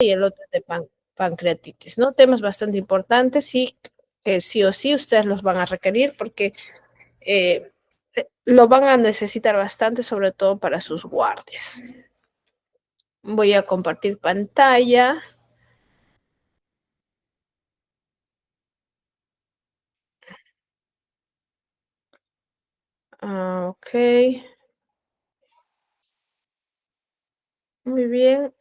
y el otro es de pancreatitis, ¿no? Temas bastante importantes y que sí o sí ustedes los van a requerir porque eh, lo van a necesitar bastante, sobre todo para sus guardias. Voy a compartir pantalla. Ok, muy bien.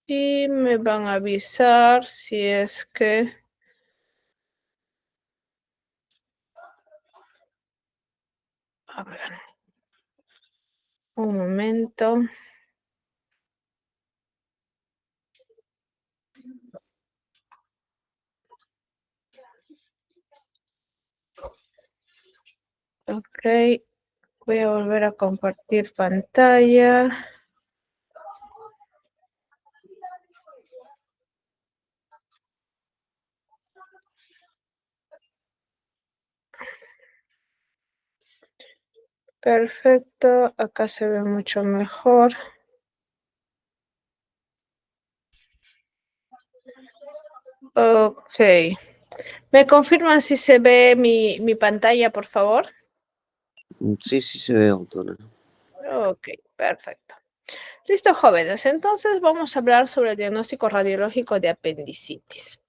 Y me van a avisar si es que... A ver, un momento. Ok, voy a volver a compartir pantalla. Perfecto, acá se ve mucho mejor. Ok. ¿Me confirman si se ve mi pantalla, por favor? Sí, sí se ve, doctora. Ok, perfecto. Listo, jóvenes. Entonces vamos a hablar sobre el diagnóstico radiológico de apendicitis.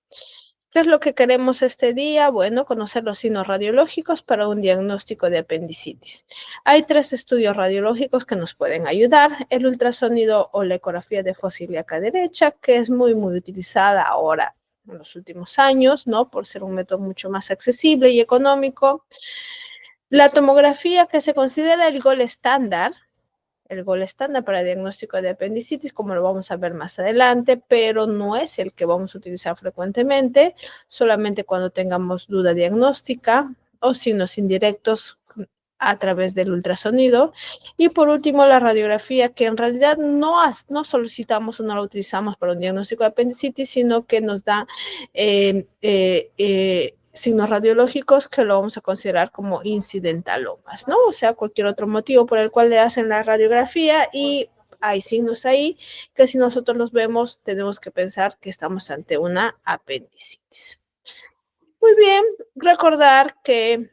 ¿Qué es lo que queremos este día? Bueno, conocer los signos radiológicos para un diagnóstico de apendicitis. Hay 3 estudios radiológicos que nos pueden ayudar. El ultrasonido o la ecografía de fosa ilíaca derecha, que es muy utilizada ahora en los últimos años, ¿no? Por ser un método mucho más accesible y económico. La tomografía, que se considera el gol estándar para diagnóstico de apendicitis, como lo vamos a ver más adelante, pero no es el que vamos a utilizar frecuentemente, solamente cuando tengamos duda diagnóstica o signos indirectos a través del ultrasonido. Y por último, la radiografía, que en realidad no solicitamos o no la utilizamos para un diagnóstico de apendicitis, sino que nos da signos radiológicos que lo vamos a considerar como incidentalomas, ¿no? O sea, cualquier otro motivo por el cual le hacen la radiografía y hay signos ahí que si nosotros los vemos tenemos que pensar que estamos ante una apendicitis. Muy bien, recordar que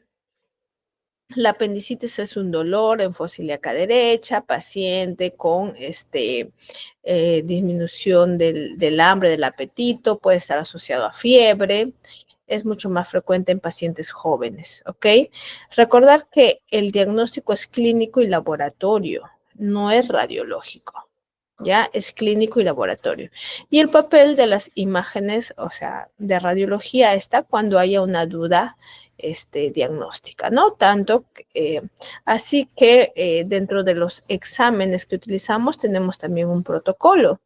la apendicitis es un dolor en fosa ilíaca derecha, paciente con disminución del hambre, del apetito, puede estar asociado a fiebre, es mucho más frecuente en pacientes jóvenes, ¿ok? Recordar que el diagnóstico es clínico y laboratorio, no es radiológico. ¿Ya? Es clínico y laboratorio. Y el papel de las imágenes, o sea, de radiología está cuando haya una duda diagnóstica, ¿no? Tanto, así que dentro de los exámenes que utilizamos tenemos también un protocolo,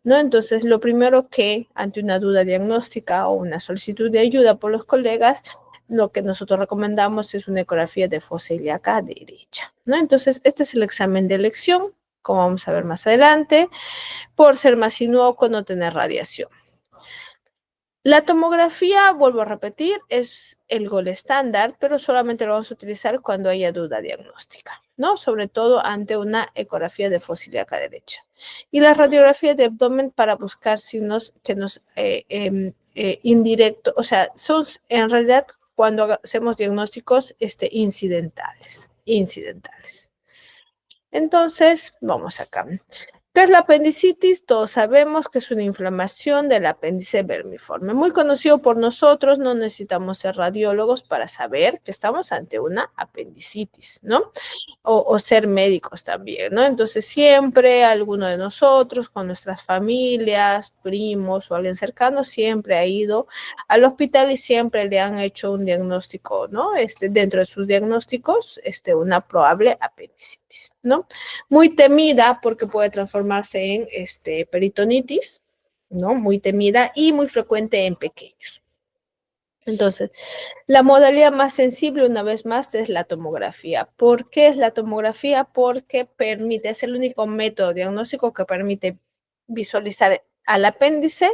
¿no? Entonces, lo primero que ante una duda diagnóstica o una solicitud de ayuda por los colegas, lo que nosotros recomendamos es una ecografía de fosa ilíaca derecha, ¿no? Entonces, este es el examen de elección, como vamos a ver más adelante, por ser más inocuo, no tener radiación. La tomografía, vuelvo a repetir, es el gol estándar, pero solamente lo vamos a utilizar cuando haya duda diagnóstica, ¿no? Sobre todo ante una ecografía de fosa ilíaca derecha. Y la radiografía de abdomen para buscar signos que nos indirectos, o sea, son en realidad cuando hacemos diagnósticos incidentales. Entonces, vamos acá. ¿Qué es la apendicitis? Todos sabemos que es una inflamación del apéndice vermiforme. Muy conocido por nosotros, no necesitamos ser radiólogos para saber que estamos ante una apendicitis, ¿no? O ser médicos también, ¿no? Entonces siempre alguno de nosotros, con nuestras familias, primos o alguien cercano, siempre ha ido al hospital y siempre le han hecho un diagnóstico, ¿no? Dentro de sus diagnósticos, una probable apendicitis, ¿no? Muy temida porque puede transformarse en peritonitis, ¿no? Muy temida y muy frecuente en pequeños. Entonces, la modalidad más sensible, una vez más, es la tomografía. ¿Por qué es la tomografía? Porque permite, es el único método diagnóstico que permite visualizar al apéndice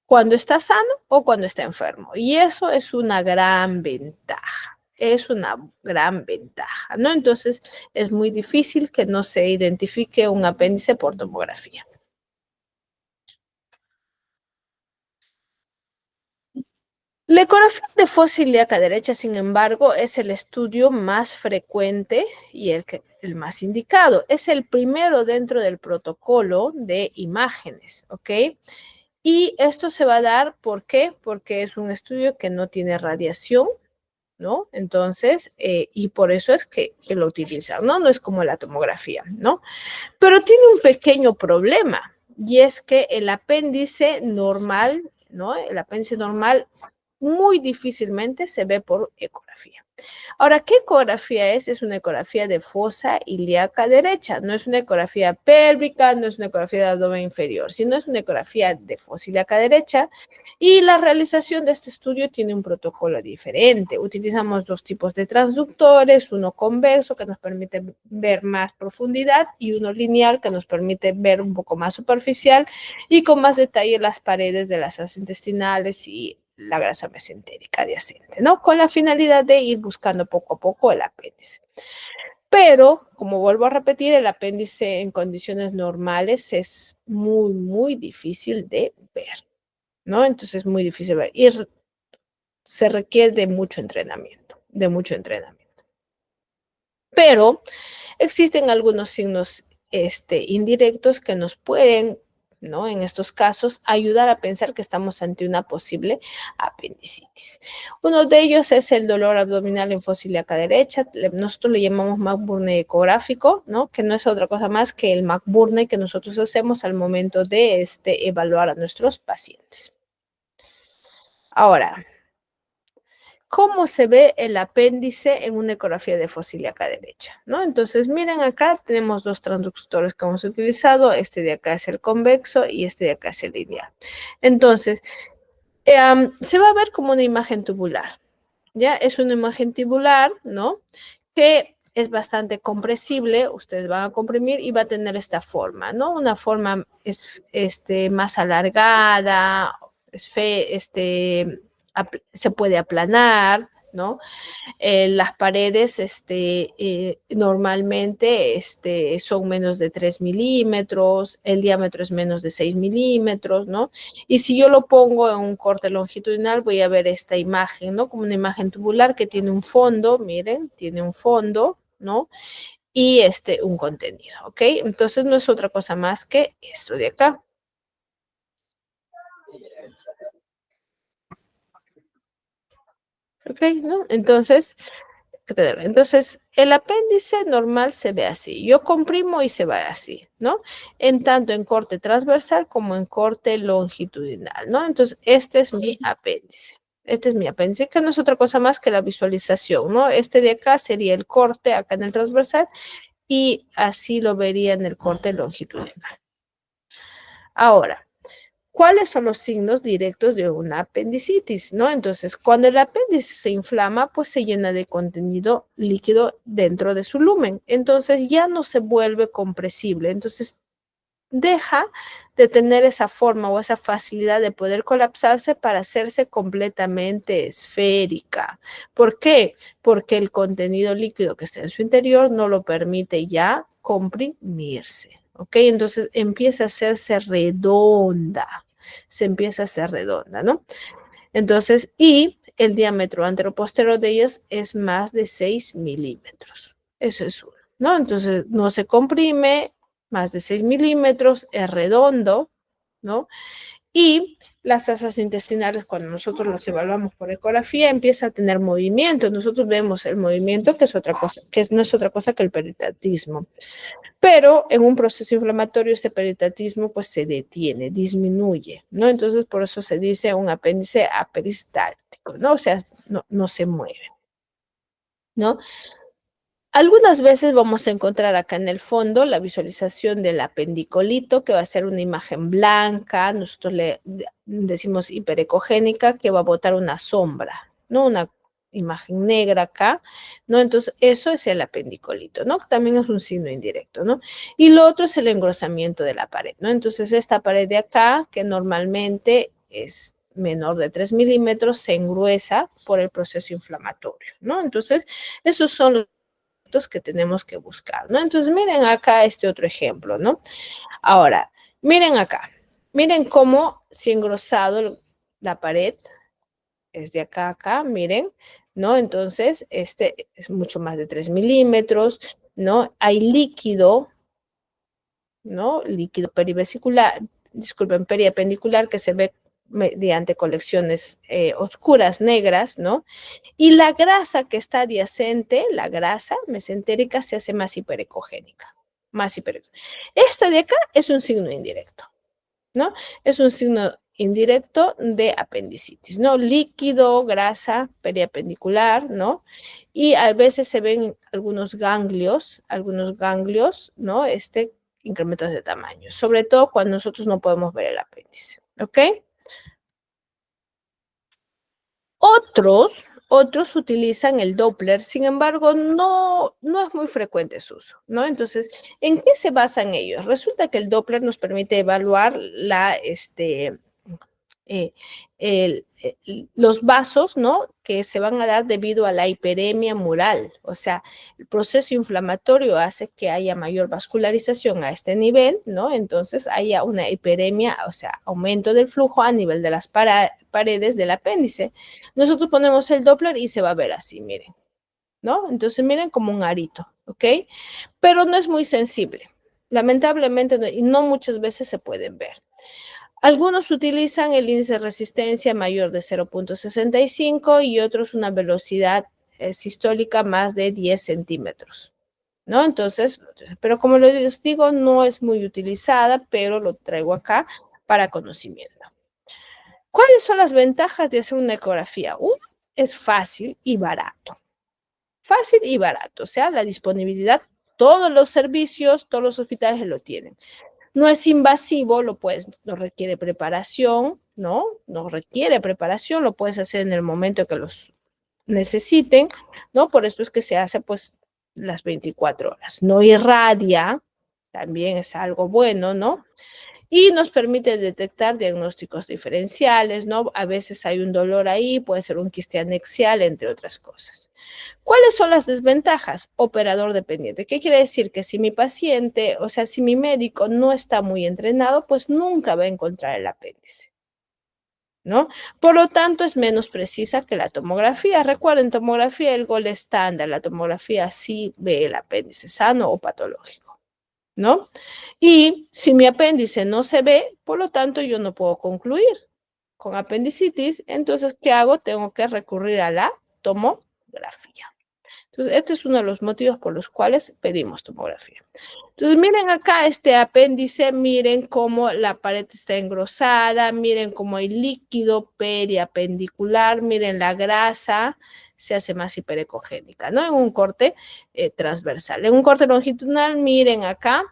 cuando está sano o cuando está enfermo. Y eso es una gran ventaja. Es una gran ventaja, ¿no? Entonces, es muy difícil que no se identifique un apéndice por tomografía. La ecografía de fosa ilíaca derecha, sin embargo, es el estudio más frecuente y el más indicado. Es el primero dentro del protocolo de imágenes, ¿ok? Y esto se va a dar, ¿por qué? Porque es un estudio que no tiene radiación, ¿no? Entonces, y por eso es que lo utilizan, ¿no? No es como la tomografía, ¿no? Pero tiene un pequeño problema, y es que el apéndice normal, ¿no? El apéndice normal muy difícilmente se ve por ecografía. Ahora, ¿qué ecografía es? Es una ecografía de fosa ilíaca derecha. No es una ecografía pélvica, no es una ecografía de abdomen inferior, sino es una ecografía de fosa ilíaca derecha. Y la realización de este estudio tiene un protocolo diferente. Utilizamos dos tipos de transductores, uno convexo que nos permite ver más profundidad y uno lineal que nos permite ver un poco más superficial y con más detalle las paredes de las asas intestinales y la grasa mesentérica adyacente, ¿no? Con la finalidad de ir buscando poco a poco el apéndice. Pero, como vuelvo a repetir, el apéndice en condiciones normales es muy, muy difícil de ver, ¿no? Entonces es muy difícil ver y se requiere de mucho entrenamiento, de mucho entrenamiento. Pero existen algunos signos indirectos que nos pueden, ¿no? En estos casos, ayudar a pensar que estamos ante una posible apendicitis. Uno de ellos es el dolor abdominal en fosa ilíaca derecha. Nosotros le llamamos McBurney ecográfico, ¿no? Que no es otra cosa más que el McBurney que nosotros hacemos al momento de evaluar a nuestros pacientes. Ahora, ¿cómo se ve el apéndice en una ecografía de fosa ilíaca derecha? ¿No? Entonces, miren acá, tenemos dos transductores que hemos utilizado. Este de acá es el convexo y este de acá es el lineal. Entonces, se va a ver como una imagen tubular. ¿Ya? Es una imagen tubular, ¿no? Que es bastante compresible. Ustedes van a comprimir y va a tener esta forma, ¿no? Una forma más alargada, se puede aplanar, ¿no? Las paredes normalmente son menos de 3 milímetros, el diámetro es menos de 6 milímetros, ¿no? Y si yo lo pongo en un corte longitudinal, voy a ver esta imagen, ¿no? Como una imagen tubular que tiene un fondo, miren, tiene un fondo, ¿no? Y un contenido, ¿ok? Entonces no es otra cosa más que esto de acá. ¿Ok? ¿No? Entonces, el apéndice normal se ve así. Yo comprimo y se va así, ¿no? En tanto en corte transversal como en corte longitudinal, ¿no? Entonces, este es mi apéndice. Este es mi apéndice, que no es otra cosa más que la visualización, ¿no? Este de acá sería el corte acá en el transversal y así lo vería en el corte longitudinal. Ahora, ¿cuáles son los signos directos de una apendicitis? ¿No? Entonces, cuando el apéndice se inflama, pues se llena de contenido líquido dentro de su lumen. Entonces, ya no se vuelve compresible. Entonces, deja de tener esa forma o esa facilidad de poder colapsarse para hacerse completamente esférica. ¿Por qué? Porque el contenido líquido que está en su interior no lo permite ya comprimirse. ¿Ok? Entonces empieza a hacerse redonda. Se empieza a hacer redonda, ¿no? Entonces, y el diámetro anteroposterior de ellas es más de 6 milímetros. Eso es uno, ¿no? Entonces, no se comprime, más de 6 milímetros, es redondo, ¿no? Y las asas intestinales, cuando nosotros los evaluamos por ecografía, empieza a tener movimiento. Nosotros vemos el movimiento, que es otra cosa, no es otra cosa que el peritatismo. Pero en un proceso inflamatorio este peritatismo pues se detiene, disminuye, ¿no? Entonces por eso se dice un apéndice aperistático, ¿no? O sea, no se mueve, ¿no? Algunas veces vamos a encontrar acá en el fondo la visualización del apendicolito, que va a ser una imagen blanca, nosotros le decimos hiperecogénica, que va a botar una sombra, ¿no? Una imagen negra acá, ¿no? Entonces, eso es el apendicolito, ¿no? También es un signo indirecto, ¿no? Y lo otro es el engrosamiento de la pared, ¿no? Entonces, esta pared de acá, que normalmente es menor de 3 milímetros, se engruesa por el proceso inflamatorio, ¿no? Entonces, esos son los que tenemos que buscar, ¿no? Entonces, miren acá este otro ejemplo, ¿no? Ahora, miren acá. Miren cómo se ha engrosado la pared, es de acá a acá, miren, ¿no? Entonces, este es mucho más de 3 milímetros, ¿no? Hay líquido, ¿no? Líquido perivesicular, disculpen, periapendicular que se ve mediante colecciones oscuras, negras, ¿no? Y la grasa que está adyacente, la grasa mesentérica, se hace más hiperecogénica. Más hiperecogénica. Esta de acá es un signo indirecto, ¿no? Es un signo indirecto de apendicitis, ¿no? Líquido, grasa periapendicular, ¿no? Y a veces se ven algunos ganglios, ¿no? Incrementos de tamaño, sobre todo cuando nosotros no podemos ver el apéndice, ¿ok? Otros utilizan el Doppler, sin embargo, no es muy frecuente su uso, ¿no? Entonces, ¿en qué se basan ellos? Resulta que el Doppler nos permite evaluar eh, los vasos, ¿no? Que se van a dar debido a la hiperemia mural. O sea, el proceso inflamatorio hace que haya mayor vascularización a este nivel, ¿no? Entonces haya una hiperemia, o sea, aumento del flujo a nivel de las paredes del apéndice. Nosotros ponemos el Doppler y se va a ver así, miren, ¿no? Entonces miren como un arito, ¿ok? Pero no es muy sensible. Lamentablemente, y no muchas veces se pueden ver. Algunos utilizan el índice de resistencia mayor de 0.65 y otros una velocidad sistólica más de 10 centímetros, ¿no? Entonces, pero como les digo, no es muy utilizada, pero lo traigo acá para conocimiento. ¿Cuáles son las ventajas de hacer una ecografía? Uno, es fácil y barato. Fácil y barato, o sea, la disponibilidad, todos los servicios, todos los hospitales lo tienen. No es invasivo, no requiere preparación, ¿no? No requiere preparación, lo puedes hacer en el momento que los necesiten, ¿no? Por eso es que se hace, pues, las 24 horas. No irradia, también es algo bueno, ¿no? Y nos permite detectar diagnósticos diferenciales, ¿no? A veces hay un dolor ahí, puede ser un quiste anexial, entre otras cosas. ¿Cuáles son las desventajas? Operador dependiente. ¿Qué quiere decir? Que si mi paciente, o sea, si mi médico no está muy entrenado, pues nunca va a encontrar el apéndice, ¿no? Por lo tanto, es menos precisa que la tomografía. Recuerden, tomografía, el gol estándar, la tomografía sí ve el apéndice sano o patológico, ¿no? Y si mi apéndice no se ve, por lo tanto, yo no puedo concluir con apendicitis. Entonces, ¿qué hago? Tengo que recurrir a la tomografía. Entonces, este es uno de los motivos por los cuales pedimos tomografía. Entonces, miren acá este apéndice, miren cómo la pared está engrosada, miren cómo hay líquido periapendicular, miren la grasa, se hace más hiperecogénica, ¿no? En un corte transversal. En un corte longitudinal, miren acá,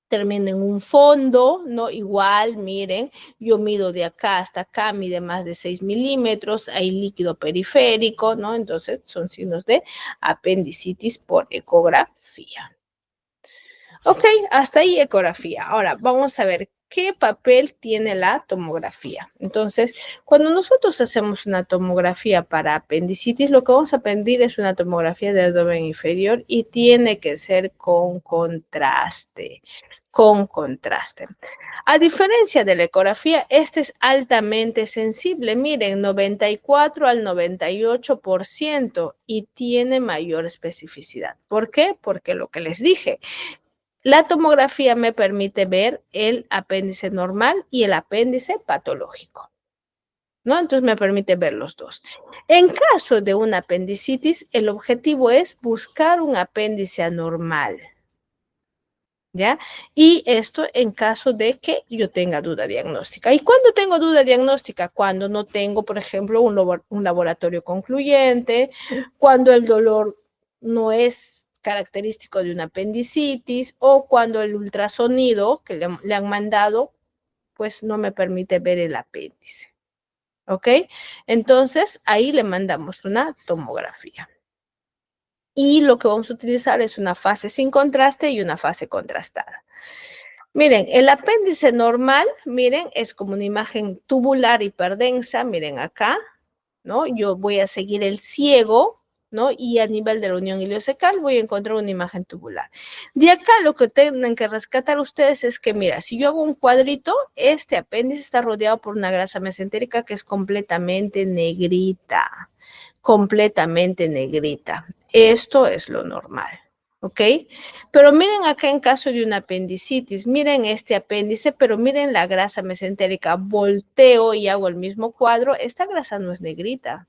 termina en un fondo, ¿no? Igual, miren, yo mido de acá hasta acá, mide más de 6 milímetros, hay líquido periférico, ¿no? Entonces, son signos de apendicitis por ecografía. Ok, hasta ahí ecografía. Ahora, vamos a ver qué papel tiene la tomografía. Entonces, cuando nosotros hacemos una tomografía para apendicitis, lo que vamos a pedir es una tomografía de abdomen inferior y tiene que ser con contraste. A diferencia de la ecografía, este es altamente sensible. Miren, 94 al 98% y tiene mayor especificidad. ¿Por qué? Porque lo que les dije, la tomografía me permite ver el apéndice normal y el apéndice patológico, ¿no? Entonces me permite ver los dos. En caso de una apendicitis, el objetivo es buscar un apéndice anormal, ¿ya? Y esto en caso de que yo tenga duda diagnóstica. ¿Y cuándo tengo duda diagnóstica? Cuando no tengo, por ejemplo, un laboratorio concluyente, cuando el dolor no es característico de una apendicitis o cuando el ultrasonido que le han mandado, pues no me permite ver el apéndice. ¿Ok? Entonces, ahí le mandamos una tomografía. Y lo que vamos a utilizar es una fase sin contraste y una fase contrastada. Miren, el apéndice normal, miren, es como una imagen tubular hiperdensa, miren acá, ¿no? Yo voy a seguir el ciego, ¿no? Y a nivel de la unión ileocecal voy a encontrar una imagen tubular. De acá lo que tienen que rescatar ustedes es que, mira, si yo hago un cuadrito, este apéndice está rodeado por una grasa mesentérica que es completamente negrita, completamente negrita. Esto es lo normal. ¿Ok? Pero miren acá en caso de una apendicitis, miren este apéndice, pero miren la grasa mesentérica. Volteo y hago el mismo cuadro. Esta grasa no es negrita.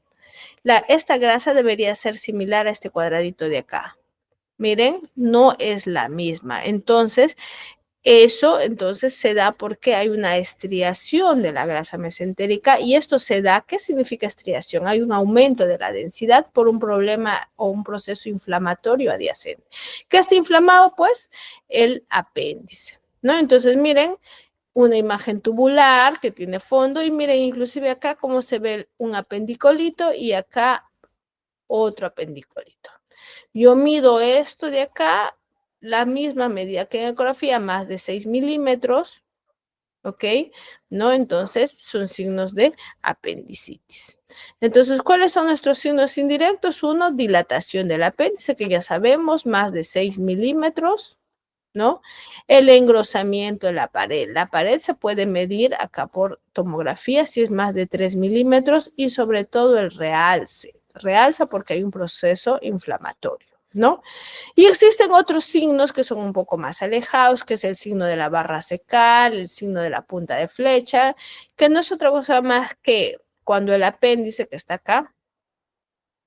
Esta grasa debería ser similar a este cuadradito de acá. Miren, no es la misma. Entonces, eso entonces se da porque hay una estriación de la grasa mesentérica y esto se da, ¿qué significa estriación? Hay un aumento de la densidad por un problema o un proceso inflamatorio adyacente. ¿Qué está inflamado? Pues el apéndice, ¿no? Entonces, miren, una imagen tubular que tiene fondo y miren inclusive acá cómo se ve un apendicolito y acá otro apendicolito. Yo mido esto de acá, la misma medida que en ecografía, más de 6 milímetros, ¿ok? ¿No? Entonces, son signos de apendicitis. Entonces, ¿cuáles son nuestros signos indirectos? Uno, dilatación del apéndice, que ya sabemos, más de 6 milímetros, ¿no? El engrosamiento de la pared. La pared se puede medir acá por tomografía si es más de 3 milímetros y sobre todo el realce. Realza porque hay un proceso inflamatorio, ¿no? Y existen otros signos que son un poco más alejados, que es el signo de la barra secal, el signo de la punta de flecha, que no es otra cosa más que cuando el apéndice que está acá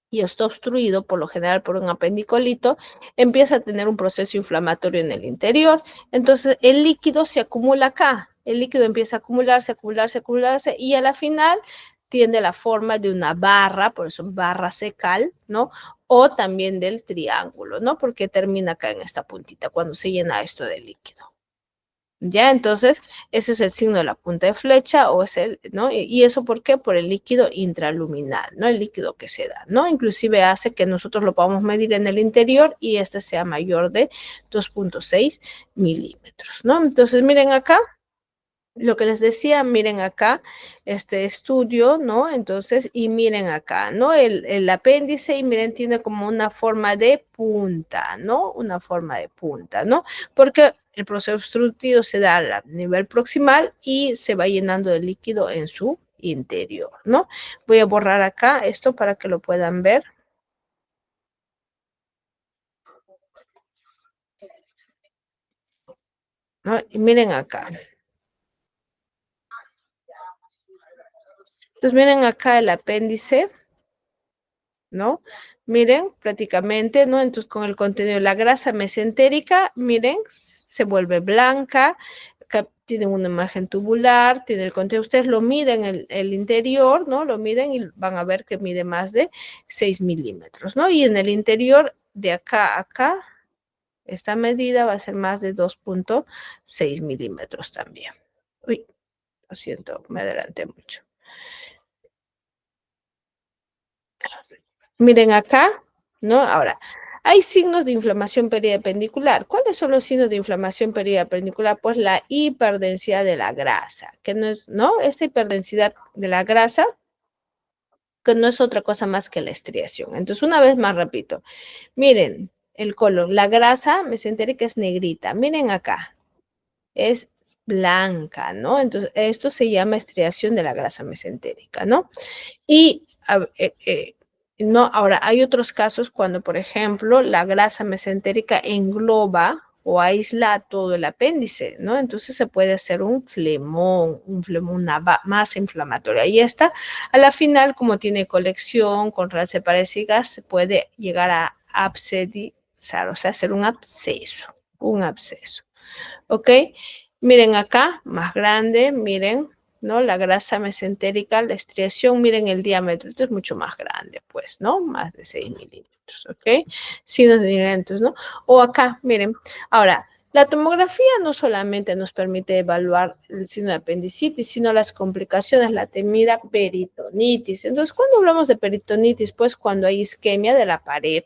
y está obstruido por lo general por un apendicolito, empieza a tener un proceso inflamatorio en el interior. Entonces el líquido se acumula acá, el líquido empieza a acumularse, acumularse, acumularse y a la final tiene la forma de una barra, por eso barra secal, ¿no? O también del triángulo, ¿no? Porque termina acá en esta puntita cuando se llena esto de líquido. ¿Ya? Entonces, ese es el signo de la punta de flecha, o es el, ¿no? Y eso, ¿por qué? Por el líquido intraluminal, ¿no? El líquido que se da, ¿no? Inclusive hace que nosotros lo podamos medir en el interior y este sea mayor de 2.6 milímetros, ¿no? Entonces, miren acá, lo que les decía, miren acá este estudio, ¿no? Entonces, y miren acá, ¿no? El apéndice, y miren, tiene como una forma de punta, ¿no? Una forma de punta, ¿no? Porque el proceso obstructivo se da a nivel proximal y se va llenando de líquido en su interior, ¿no? Voy a borrar acá esto para que lo puedan ver, ¿no? Y miren acá. Entonces, miren acá el apéndice, ¿no? Miren, prácticamente, ¿no? Entonces, con el contenido de la grasa mesentérica, miren, se vuelve blanca, acá tienen una imagen tubular, tiene el contenido, ustedes lo miden el interior, ¿no? Lo miden y van a ver que mide más de 6 milímetros, ¿no? Y en el interior, de acá a acá, esta medida va a ser más de 2.6 milímetros también. Uy, lo siento, me adelanté mucho. Miren acá, ¿no? Ahora, hay signos de inflamación periapendicular. ¿Cuáles son los signos de inflamación periapendicular? Pues la hiperdensidad de la grasa, que no es, ¿no? Esta hiperdensidad de la grasa, que no es otra cosa más que la estriación. Entonces, una vez más repito, miren el color, la grasa mesentérica es negrita. Miren acá, es blanca, ¿no? Entonces, esto se llama estriación de la grasa mesentérica, ¿no? Y no, ahora hay otros casos cuando, por ejemplo, la grasa mesentérica engloba o aísla todo el apéndice, ¿no? Entonces se puede hacer un flemón, una masa inflamatoria. Y esta, a la final, como tiene colección con raíces parecidas, se puede llegar a abscesar, o sea, hacer un absceso, un absceso. ¿Ok? Miren acá, más grande, miren, ¿no? La grasa mesentérica, la estriación, miren el diámetro, esto es mucho más grande, pues, ¿no? Más de 6 milímetros, ¿ok? Signos de ¿no? O acá, miren. Ahora, la tomografía no solamente nos permite evaluar el signo de apendicitis, sino las complicaciones, la temida peritonitis. Entonces, cuando hablamos de peritonitis, pues cuando hay isquemia de la pared,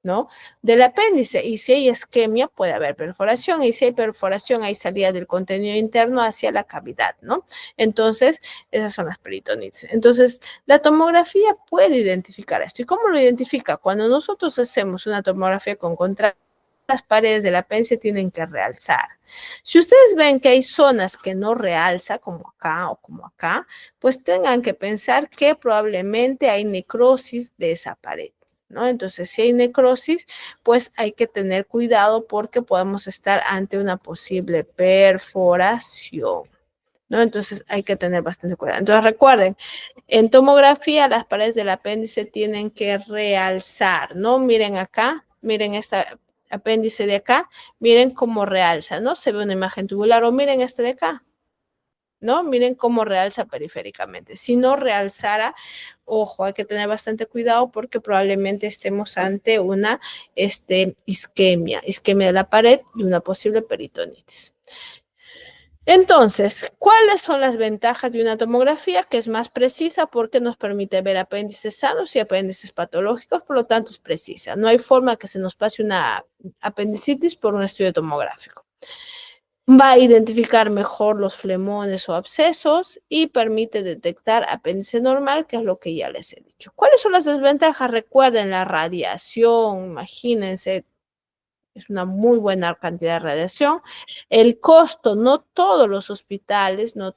¿no? Del apéndice. Y si hay isquemia, puede haber perforación. Y si hay perforación, hay salida del contenido interno hacia la cavidad, ¿no? Entonces, esas son las peritonitis. Entonces, la tomografía puede identificar esto. ¿Y cómo lo identifica? Cuando nosotros hacemos una tomografía con contraste, las paredes del apéndice tienen que realzar. Si ustedes ven que hay zonas que no realza, como acá o como acá, pues tengan que pensar que probablemente hay necrosis de esa pared, ¿no? Entonces, si hay necrosis, pues hay que tener cuidado porque podemos estar ante una posible perforación, ¿no? Entonces, hay que tener bastante cuidado. Entonces, recuerden, en tomografía las paredes del apéndice tienen que realzar, ¿no? Miren acá, miren esta apéndice de acá, miren cómo realza, ¿no? Se ve una imagen tubular o miren este de acá, ¿no? Miren cómo realza periféricamente. Si no realzara, ojo, hay que tener bastante cuidado porque probablemente estemos ante una isquemia de la pared y una posible peritonitis. Entonces, ¿cuáles son las ventajas de una tomografía? Que es más precisa porque nos permite ver apéndices sanos y apéndices patológicos, por lo tanto es precisa. No hay forma que se nos pase una apendicitis por un estudio tomográfico. Va a identificar mejor los flemones o abscesos y permite detectar apéndice normal, que es lo que ya les he dicho. ¿Cuáles son las desventajas? Recuerden la radiación, imagínense, es una muy buena cantidad de radiación. El costo, no todos los hospitales, no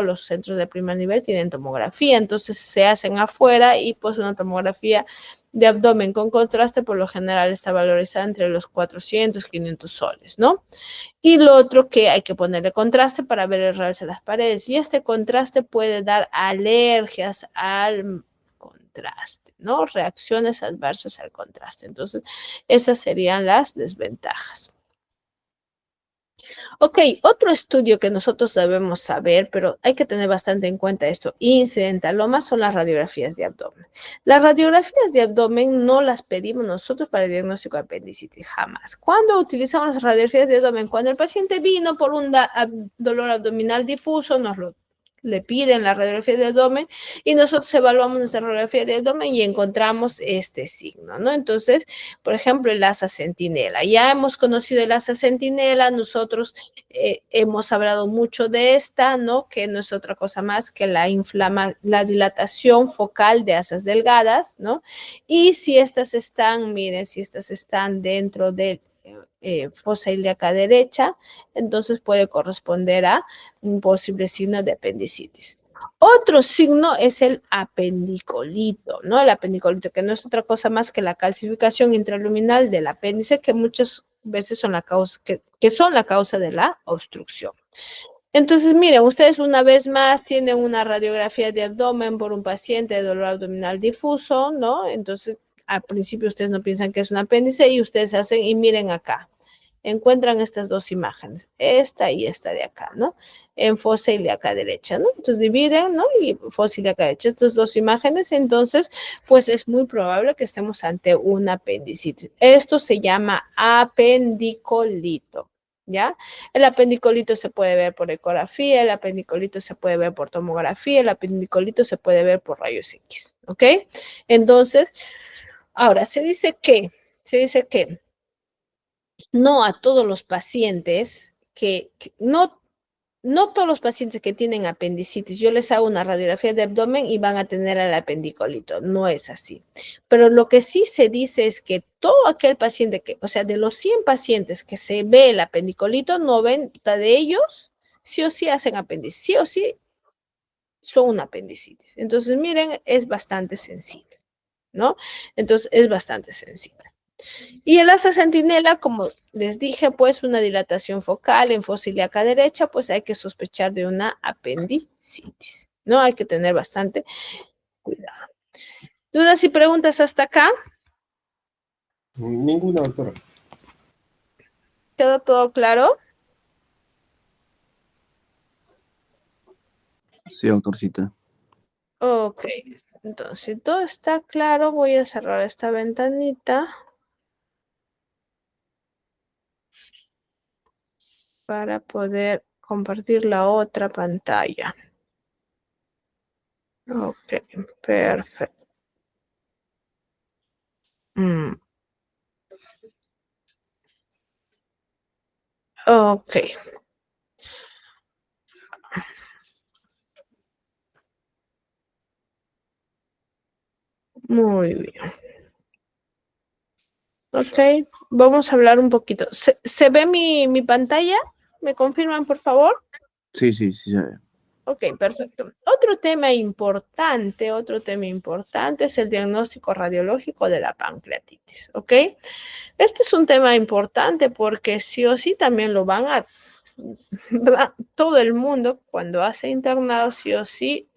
los centros de primer nivel tienen tomografía, entonces se hacen afuera y pues una tomografía de abdomen con contraste por lo general está valorizada entre los 400, 500 soles, ¿no? Y lo otro que hay que ponerle contraste para ver el realce de las paredes. Y este contraste puede dar alergias al contraste, ¿no? Reacciones adversas al contraste. Entonces, esas serían las desventajas. Ok, otro estudio que nosotros debemos saber, pero hay que tener bastante en cuenta esto, incidentaloma, son las radiografías de abdomen. Las radiografías de abdomen no las pedimos nosotros para el diagnóstico de apendicitis, jamás. ¿Cuándo utilizamos las radiografías de abdomen? Cuando el paciente vino por un dolor abdominal difuso, le piden la radiografía de abdomen y nosotros evaluamos nuestra radiografía de abdomen y encontramos este signo, ¿no? Entonces, por ejemplo, el asa centinela. Ya hemos conocido el asa centinela, nosotros hemos hablado mucho de esta, ¿no? Que no es otra cosa más que la dilatación focal de asas delgadas, ¿no? Y si estas están, miren, si estas están dentro del fosa ilíaca derecha, entonces puede corresponder a un posible signo de apendicitis. Otro signo es el apendicolito, ¿no? El apendicolito, que no es otra cosa más que la calcificación intraluminal del apéndice, que muchas veces son la causa, que son la causa de la obstrucción. Entonces, miren, ustedes una vez más tienen una radiografía de abdomen por un paciente de dolor abdominal difuso, ¿no? Entonces, al principio ustedes no piensan que es un apéndice y ustedes hacen, y miren acá, encuentran estas dos imágenes, esta y esta de acá, ¿no? En fosa ilíaca derecha, ¿no? Entonces dividen, ¿no? Y fosa ilíaca derecha, estas dos imágenes, entonces, pues es muy probable que estemos ante un apendicitis. Esto se llama apendicolito, ¿ya? El apendicolito se puede ver por ecografía, el apendicolito se puede ver por tomografía, el apendicolito se puede ver por rayos X, ¿ok? Entonces, ahora, se dice que no a todos los pacientes no todos los pacientes que tienen apendicitis, yo les hago una radiografía de abdomen y van a tener el apendicolito. No es así. Pero lo que sí se dice es que todo aquel paciente o sea, de los 100 pacientes que se ve el apendicolito, 90 de ellos sí o sí hacen apendicitis, sí o sí son una apendicitis. Entonces, miren, es bastante sensible, ¿no? Entonces, es bastante sensible. Y el asa centinela, como les dije, pues una dilatación focal en fosa ilíaca derecha, pues hay que sospechar de una apendicitis, ¿no? Hay que tener bastante cuidado. ¿Dudas y preguntas hasta acá? Ninguna, doctora. ¿Quedó todo claro? Sí, doctorcita. Ok, entonces si todo está claro, voy a cerrar esta ventanita para poder compartir la otra pantalla. Ok, perfecto. Mm, ok, muy bien. Ok, vamos a hablar un poquito. ¿Se ve mi pantalla? ¿Me confirman, por favor? Sí, sí, sí se ve. Ok, perfecto. Otro tema importante es el diagnóstico radiológico de la pancreatitis, ¿ok? Este es un tema importante porque sí o sí también lo van a, todo el mundo cuando hace internado sí o sí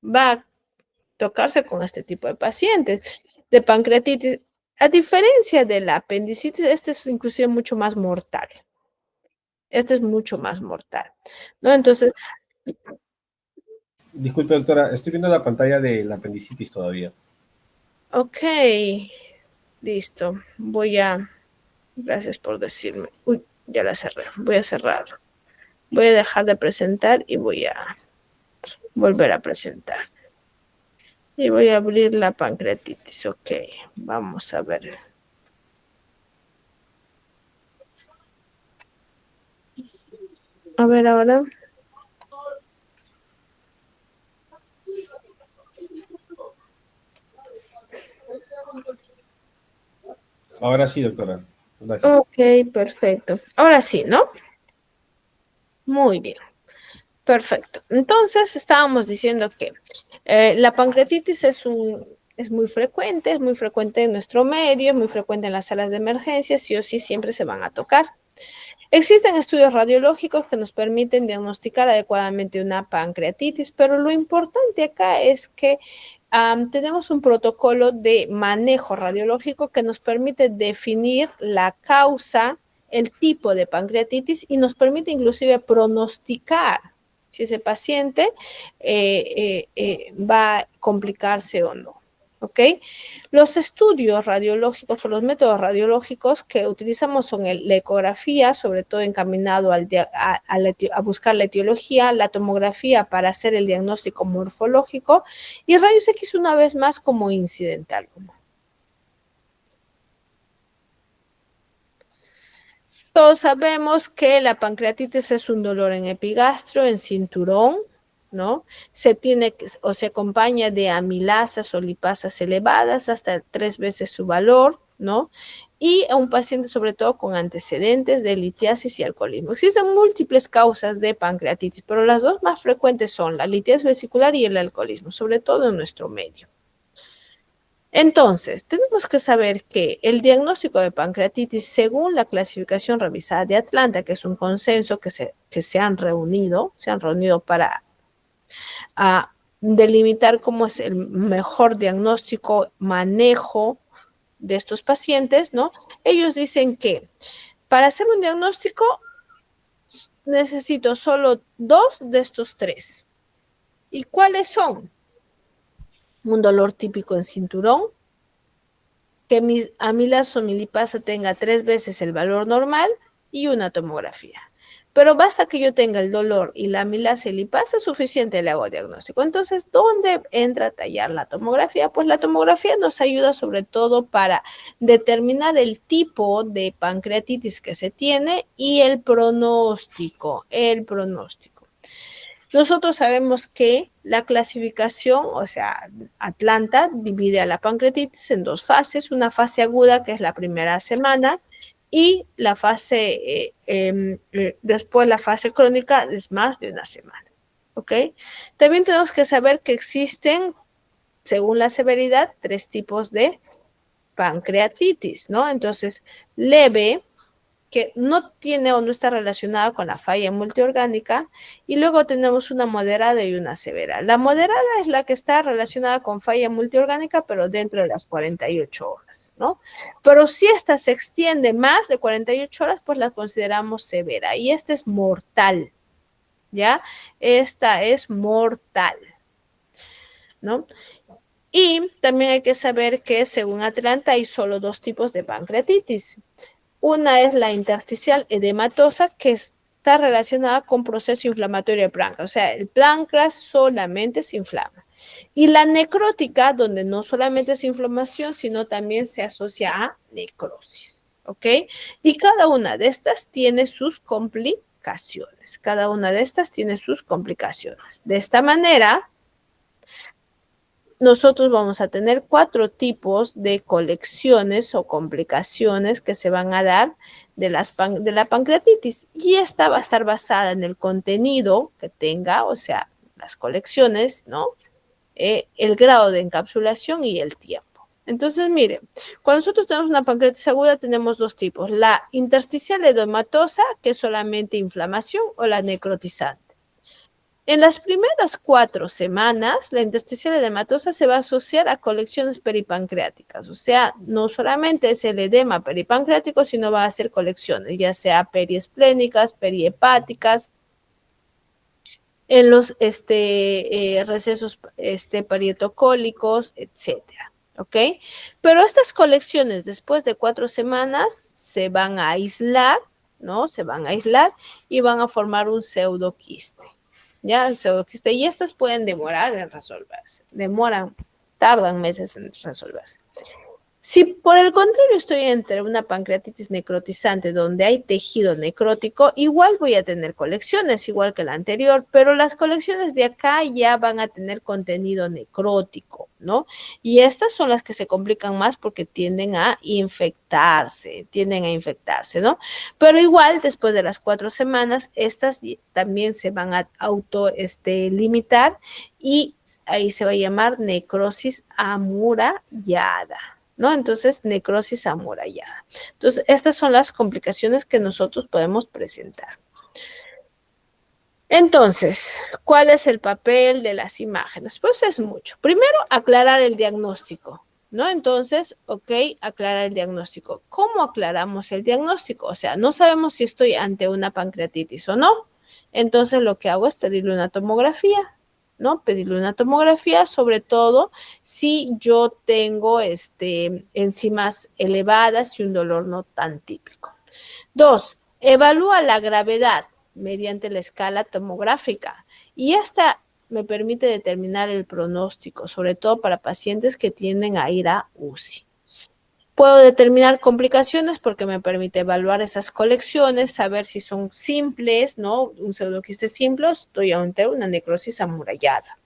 va a tocarse con este tipo de pacientes de pancreatitis. A diferencia de la apendicitis, este es inclusive mucho más mortal. Este es mucho más mortal, ¿no? Entonces, Disculpe, doctora, estoy viendo la pantalla de la apendicitis todavía. ok, listo. Gracias por decirme. Uy, ya la cerré. Voy a cerrar. Voy a dejar de presentar y voy a volver a presentar. Y voy a abrir la pancreatitis. Ok, vamos a ver. A ver ahora. Ahora sí, doctora. Gracias. Ok, perfecto. Ahora sí, ¿no? Muy bien. Perfecto. Entonces, estábamos diciendo que la pancreatitis es muy frecuente en nuestro medio, es muy frecuente en las salas de emergencia, sí o sí siempre se van a tocar. Existen estudios radiológicos que nos permiten diagnosticar adecuadamente una pancreatitis, pero lo importante acá es que tenemos un protocolo de manejo radiológico que nos permite definir la causa, el tipo de pancreatitis y nos permite inclusive pronosticar si ese paciente va a complicarse o no. ¿Ok? Los estudios radiológicos o los métodos radiológicos que utilizamos son la ecografía, sobre todo encaminado a buscar la etiología, la tomografía para hacer el diagnóstico morfológico y rayos X una vez más como incidental. Todos sabemos que la pancreatitis es un dolor en epigastrio, en cinturón, ¿no? Se acompaña de amilasas o lipasas elevadas hasta 3 veces su valor, ¿no? Y a un paciente sobre todo con antecedentes de litiasis y alcoholismo. Existen múltiples causas de pancreatitis, pero las dos más frecuentes son la litiasis vesicular y el alcoholismo, sobre todo en nuestro medio. Entonces, tenemos que saber que el diagnóstico de pancreatitis, según la clasificación revisada de Atlanta, que es un consenso que se han reunido para delimitar cómo es el mejor diagnóstico, manejo de estos pacientes, ¿no? Ellos dicen que para hacer un diagnóstico necesito solo 2 de estos 3. ¿Y cuáles son? Un dolor típico en cinturón, que mi amilasa o mi lipasa tenga 3 veces el valor normal y una tomografía. Pero basta que yo tenga el dolor y la amilasa y lipasa, es suficiente, le hago diagnóstico. Entonces, ¿dónde entra a tallar la tomografía? Pues la tomografía nos ayuda sobre todo para determinar el tipo de pancreatitis que se tiene y el pronóstico. Nosotros sabemos que la clasificación, o sea, Atlanta divide a la pancreatitis en 2 fases, una fase aguda que es la primera semana y la fase, después la fase crónica es más de una semana, ¿ok? También tenemos que saber que existen, según la severidad, 3 tipos de pancreatitis, ¿no? Entonces, leve, que no tiene o no está relacionada con la falla multiorgánica, y luego tenemos una moderada y una severa. La moderada es la que está relacionada con falla multiorgánica, pero dentro de las 48 horas, ¿no? Pero si esta se extiende más de 48 horas, pues la consideramos severa, y esta es mortal, ¿ya? Esta es mortal, ¿no? Y también hay que saber que según Atlanta hay solo 2 tipos de pancreatitis. Una es la intersticial edematosa, que está relacionada con proceso inflamatorio del páncreas. O sea, el páncreas solamente se inflama. Y la necrótica, donde no solamente es inflamación, sino también se asocia a necrosis, ¿ok? Y cada una de estas tiene sus complicaciones. Cada una de estas tiene sus complicaciones. De esta manera, nosotros vamos a tener 4 tipos de colecciones o complicaciones que se van a dar de la pancreatitis. Y esta va a estar basada en el contenido que tenga, o sea, las colecciones, ¿no? El grado de encapsulación y el tiempo. Entonces, miren, cuando nosotros tenemos una pancreatitis aguda, tenemos 2 tipos. La intersticial edematosa, que es solamente inflamación, o la necrotizante. En las primeras 4 semanas, la intersticial edematosa se va a asociar a colecciones peripancreáticas. O sea, no solamente es el edema peripancreático, sino va a ser colecciones, ya sea periesplénicas, perihepáticas, en los recesos parietocólicos, etcétera. ¿Ok? Pero estas colecciones después de 4 semanas se van a aislar, ¿no? Se van a aislar y van a formar un pseudoquiste. ¿Ya? El pseudoquiste. Y estas pueden demorar en resolverse. Tardan meses en resolverse. Si por el contrario estoy entre una pancreatitis necrotizante donde hay tejido necrótico, igual voy a tener colecciones, igual que la anterior, pero las colecciones de acá ya van a tener contenido necrótico, ¿no? Y estas son las que se complican más porque tienden a infectarse, ¿no? Pero igual, después de las 4 semanas, estas también se van a limitar y ahí se va a llamar necrosis amurallada, ¿no? Entonces, necrosis amurallada. Entonces, estas son las complicaciones que nosotros podemos presentar. Entonces, ¿cuál es el papel de las imágenes? Pues es mucho. Primero, aclarar el diagnóstico, ¿no? Entonces, ok, aclarar el diagnóstico. ¿Cómo aclaramos el diagnóstico? O sea, no sabemos si estoy ante una pancreatitis o no. Entonces, lo que hago es pedirle una tomografía, ¿no? Pedirle una tomografía, sobre todo si yo tengo enzimas elevadas y un dolor no tan típico. 2, evalúa la gravedad mediante la escala tomográfica y esta me permite determinar el pronóstico, sobre todo para pacientes que tienden a ir a UCI. Puedo determinar complicaciones porque me permite evaluar esas colecciones, saber si son simples, ¿no? Un pseudoquiste simple, estoy ante una necrosis amurallada.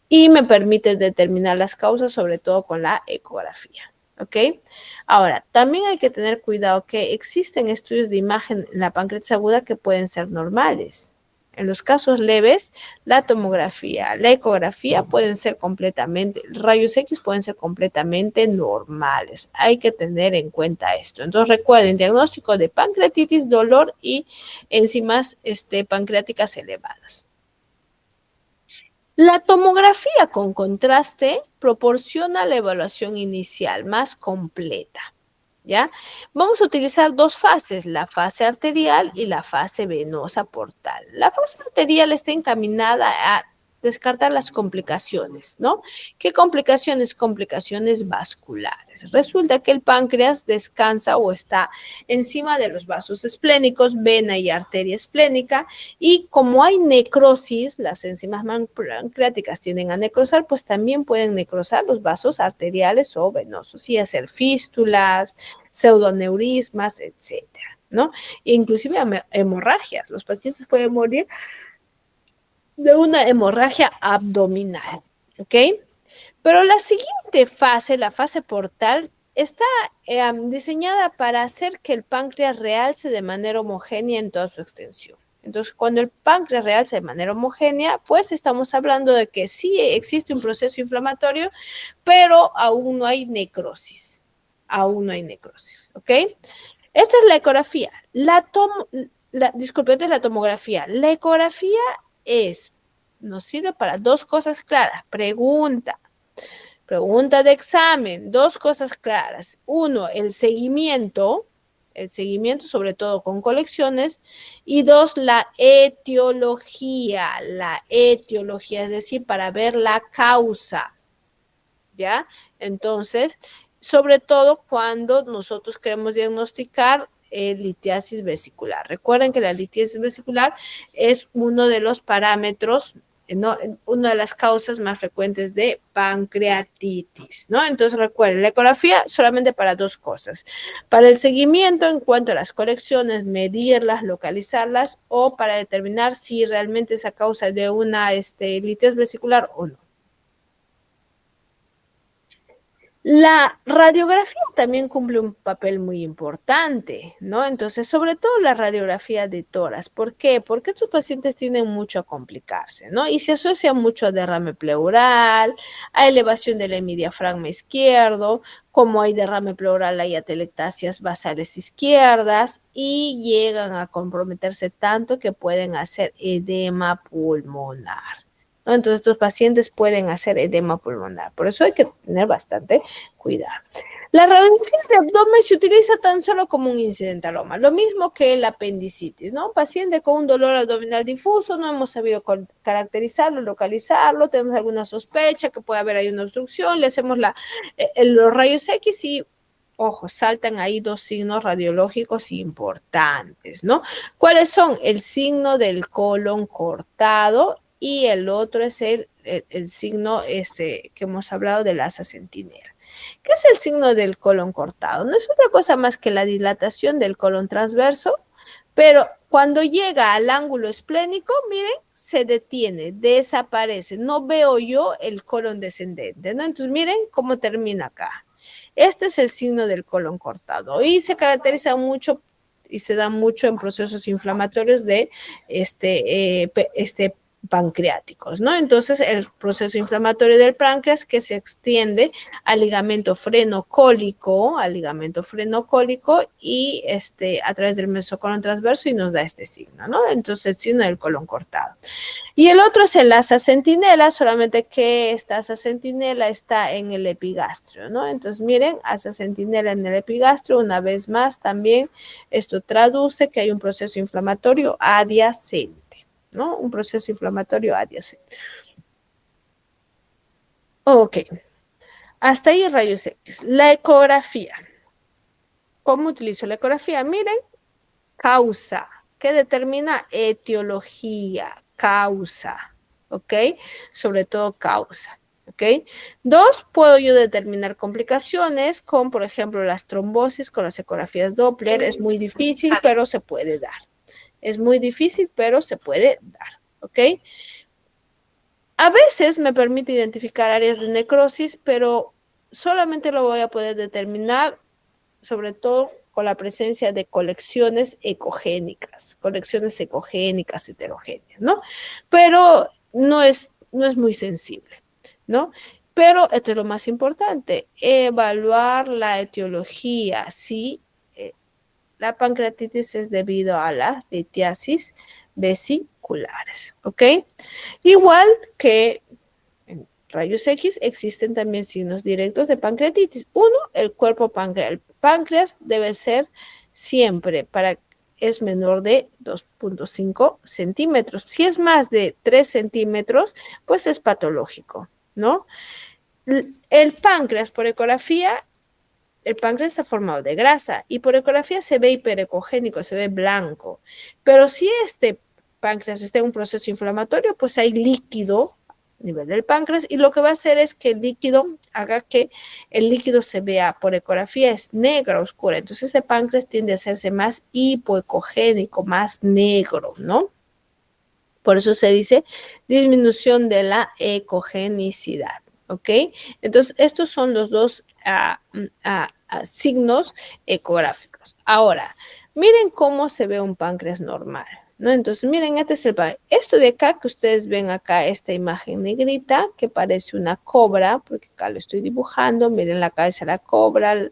Y me permite determinar las causas, sobre todo con la ecografía. ¿Ok? Ahora, también hay que tener cuidado que existen estudios de imagen en la pancreatitis aguda que pueden ser normales. En los casos leves, la tomografía, la ecografía pueden ser completamente, rayos X pueden ser completamente normales. Hay que tener en cuenta esto. Entonces, recuerden, diagnóstico de pancreatitis, dolor y enzimas pancreáticas elevadas. La tomografía con contraste proporciona la evaluación inicial más completa, ¿ya? Vamos a utilizar 2 fases, la fase arterial y la fase venosa portal. La fase arterial está encaminada a descartar las complicaciones, ¿no? ¿Qué complicaciones? Complicaciones vasculares. Resulta que el páncreas descansa o está encima de los vasos esplénicos, vena y arteria esplénica, y como hay necrosis, las enzimas pancreáticas tienden a necrosar, pues también pueden necrosar los vasos arteriales o venosos y hacer fístulas, pseudoneurismas, etcétera, ¿no? Inclusive hemorragias. Los pacientes pueden morir de una hemorragia abdominal, ¿ok? Pero la siguiente fase, la fase portal, está diseñada para hacer que el páncreas realce de manera homogénea en toda su extensión. Entonces, cuando el páncreas realza de manera homogénea, pues estamos hablando de que sí existe un proceso inflamatorio, pero aún no hay necrosis. Aún no hay necrosis, ¿ok? Esta es la ecografía. Disculpe, esta es la tomografía. La ecografía nos sirve para 2 cosas claras. Pregunta de examen, 2 cosas claras. 1, el seguimiento sobre todo con colecciones, y 2, la etiología, es decir, para ver la causa, ¿ya? Entonces, sobre todo cuando nosotros queremos diagnosticar litiasis vesicular. Recuerden que la litiasis vesicular es uno de los parámetros ¿no? Una de las causas más frecuentes de pancreatitis, ¿no? Entonces recuerden, la ecografía solamente para dos cosas: para el seguimiento en cuanto a las colecciones, medirlas, localizarlas, o para determinar si realmente es a causa de una litis vesicular o no. La radiografía también cumple un papel muy importante, ¿no? Entonces, sobre todo la radiografía de tórax. ¿Por qué? Porque estos pacientes tienen mucho a complicarse, ¿no? Y se asocia mucho a derrame pleural, a elevación del hemidiafragma izquierdo. Como hay derrame pleural, hay atelectasias basales izquierdas y llegan a comprometerse tanto que pueden hacer edema pulmonar, ¿no? Entonces, estos pacientes pueden hacer edema pulmonar. Por eso hay que tener bastante cuidado. La radiografía de abdomen se utiliza tan solo como un incidentaloma, lo mismo que el apendicitis, ¿no? Paciente con un dolor abdominal difuso, no hemos sabido caracterizarlo, localizarlo, tenemos alguna sospecha que puede haber ahí una obstrucción, le hacemos los rayos X y, ojo, saltan ahí dos signos radiológicos importantes, ¿no? ¿Cuáles son? El signo del colon cortado y el otro es el signo que hemos hablado del asa centinela. ¿Qué es el signo del colon cortado? No es otra cosa más que la dilatación del colon transverso, pero cuando llega al ángulo esplénico, miren, se detiene, desaparece. No veo yo el colon descendente, ¿no? Entonces, miren cómo termina acá. Este es el signo del colon cortado y se caracteriza mucho y se da mucho en procesos inflamatorios de pancreáticos, ¿no? Entonces, el proceso inflamatorio del páncreas que se extiende al ligamento frenocólico y a través del mesocolon transverso y nos da este signo, ¿no? Entonces, el signo del colon cortado. Y el otro es el asa centinela, solamente que esta asa centinela está en el epigastrio, ¿no? Entonces, miren, asa centinela en el epigastrio, una vez más también esto traduce que hay un proceso inflamatorio adyacente, ¿no? Un proceso inflamatorio adyacente. Ok. Hasta ahí rayos X. La ecografía. ¿Cómo utilizo la ecografía? Miren, causa. ¿Qué determina? Etiología, causa, ¿ok? Sobre todo causa, ¿ok? Dos, puedo yo determinar complicaciones con, por ejemplo, las trombosis con las ecografías Doppler. Es muy difícil, pero se puede dar. Es muy difícil, pero se puede dar, ¿ok? A veces me permite identificar áreas de necrosis, pero solamente lo voy a poder determinar, sobre todo con la presencia de colecciones ecogénicas heterogéneas, ¿no? Pero no es muy sensible, ¿no? Pero esto es lo más importante, evaluar la etiología, si la pancreatitis es debido a las litiasis vesiculares, ¿ok? Igual que en rayos X existen también signos directos de pancreatitis. Uno, el cuerpo pancreas. El páncreas debe ser siempre es menor de 2.5 centímetros. Si es más de 3 centímetros, pues es patológico, ¿no? El páncreas por ecografía, el páncreas está formado de grasa y por ecografía se ve hiperecogénico, se ve blanco. Pero si este páncreas está en un proceso inflamatorio, pues hay líquido a nivel del páncreas y lo que va a hacer es que el líquido haga que el líquido se vea por ecografía, es negra, oscura. Entonces ese páncreas tiende a hacerse más hipoecogénico, más negro, ¿no? Por eso se dice disminución de la ecogenicidad, ¿ok? Entonces, estos son los dos signos ecográficos. Ahora, miren cómo se ve un páncreas normal, ¿no? Entonces, miren, este es el páncreas. Esto de acá que ustedes ven acá, esta imagen negrita que parece una cobra, porque acá lo estoy dibujando. Miren la cabeza de la cobra,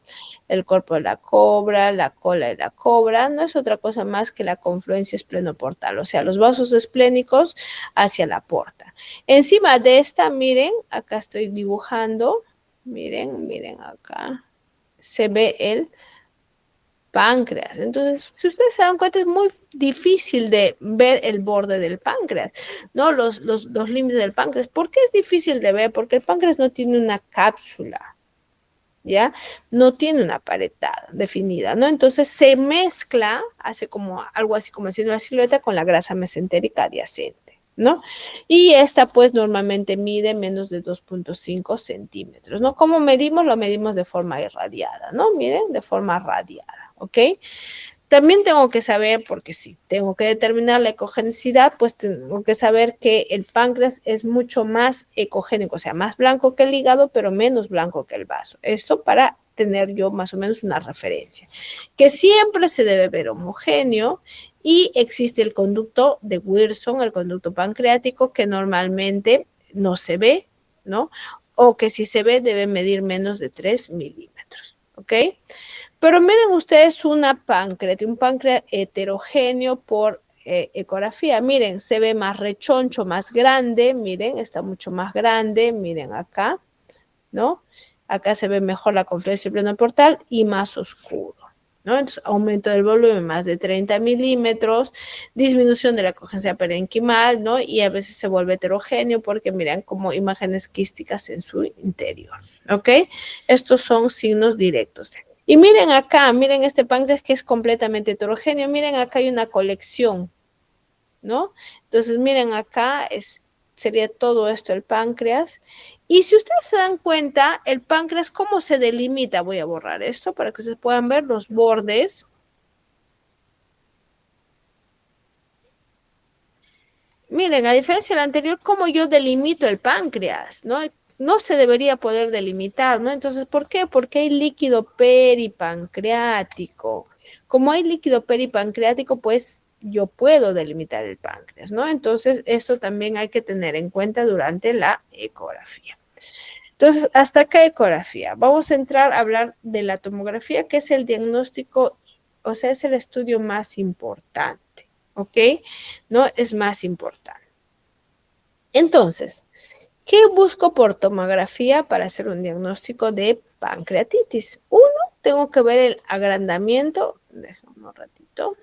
el cuerpo de la cobra, la cola de la cobra, no es otra cosa más que la confluencia esplenoportal, o sea, los vasos esplénicos hacia la porta. Encima de esta, miren, acá estoy dibujando, miren acá, se ve el páncreas. Entonces, si ustedes se dan cuenta, es muy difícil de ver el borde del páncreas, ¿no? Los límites del páncreas. ¿Por qué es difícil de ver? Porque el páncreas no tiene una cápsula, ¿ya? No tiene una pared definida, ¿no? Entonces se mezcla, hace como algo así como haciendo una silueta con la grasa mesentérica adyacente, ¿no? Y esta pues normalmente mide menos de 2.5 centímetros, ¿no? ¿Cómo medimos? Lo medimos de forma irradiada, ¿no? Miren, de forma radiada, ¿ok? También tengo que saber, porque si tengo que determinar la ecogenicidad, pues tengo que saber que el páncreas es mucho más ecogénico, o sea, más blanco que el hígado, pero menos blanco que el vaso. Esto para tener yo más o menos una referencia. Que siempre se debe ver homogéneo y existe el conducto de Wilson, el conducto pancreático, que normalmente no se ve, ¿no? O que si se ve debe medir menos de 3 milímetros, ¿ok? Pero miren ustedes un páncreas heterogéneo por ecografía. Miren, se ve más rechoncho, más grande. Miren, está mucho más grande. Miren acá, ¿no? Acá se ve mejor la confluencia del plano portal y más oscuro, ¿no? Entonces, aumento del volumen más de 30 milímetros, disminución de la coherencia parenquimal, ¿no? Y a veces se vuelve heterogéneo porque miran como imágenes quísticas en su interior, ¿ok? Estos son signos directos. Y miren acá, miren este páncreas que es completamente heterogéneo. Miren acá hay una colección, ¿no? Entonces miren acá sería todo esto el páncreas. Y si ustedes se dan cuenta, el páncreas, ¿cómo se delimita? Voy a borrar esto para que ustedes puedan ver los bordes. Miren, a diferencia del anterior, cómo yo delimito el páncreas, ¿no? No se debería poder delimitar, ¿no? Entonces, ¿por qué? Porque hay líquido peripancreático. Como hay líquido peripancreático, pues yo puedo delimitar el páncreas, ¿no? Entonces, esto también hay que tener en cuenta durante la ecografía. Entonces, hasta acá ecografía. Vamos a entrar a hablar de la tomografía, que es el diagnóstico, o sea, es el estudio más importante, ¿ok? ¿No? Es más importante. Entonces, ¿qué busco por tomografía para hacer un diagnóstico de pancreatitis? Uno, tengo que ver el agrandamiento. Déjame un ratito.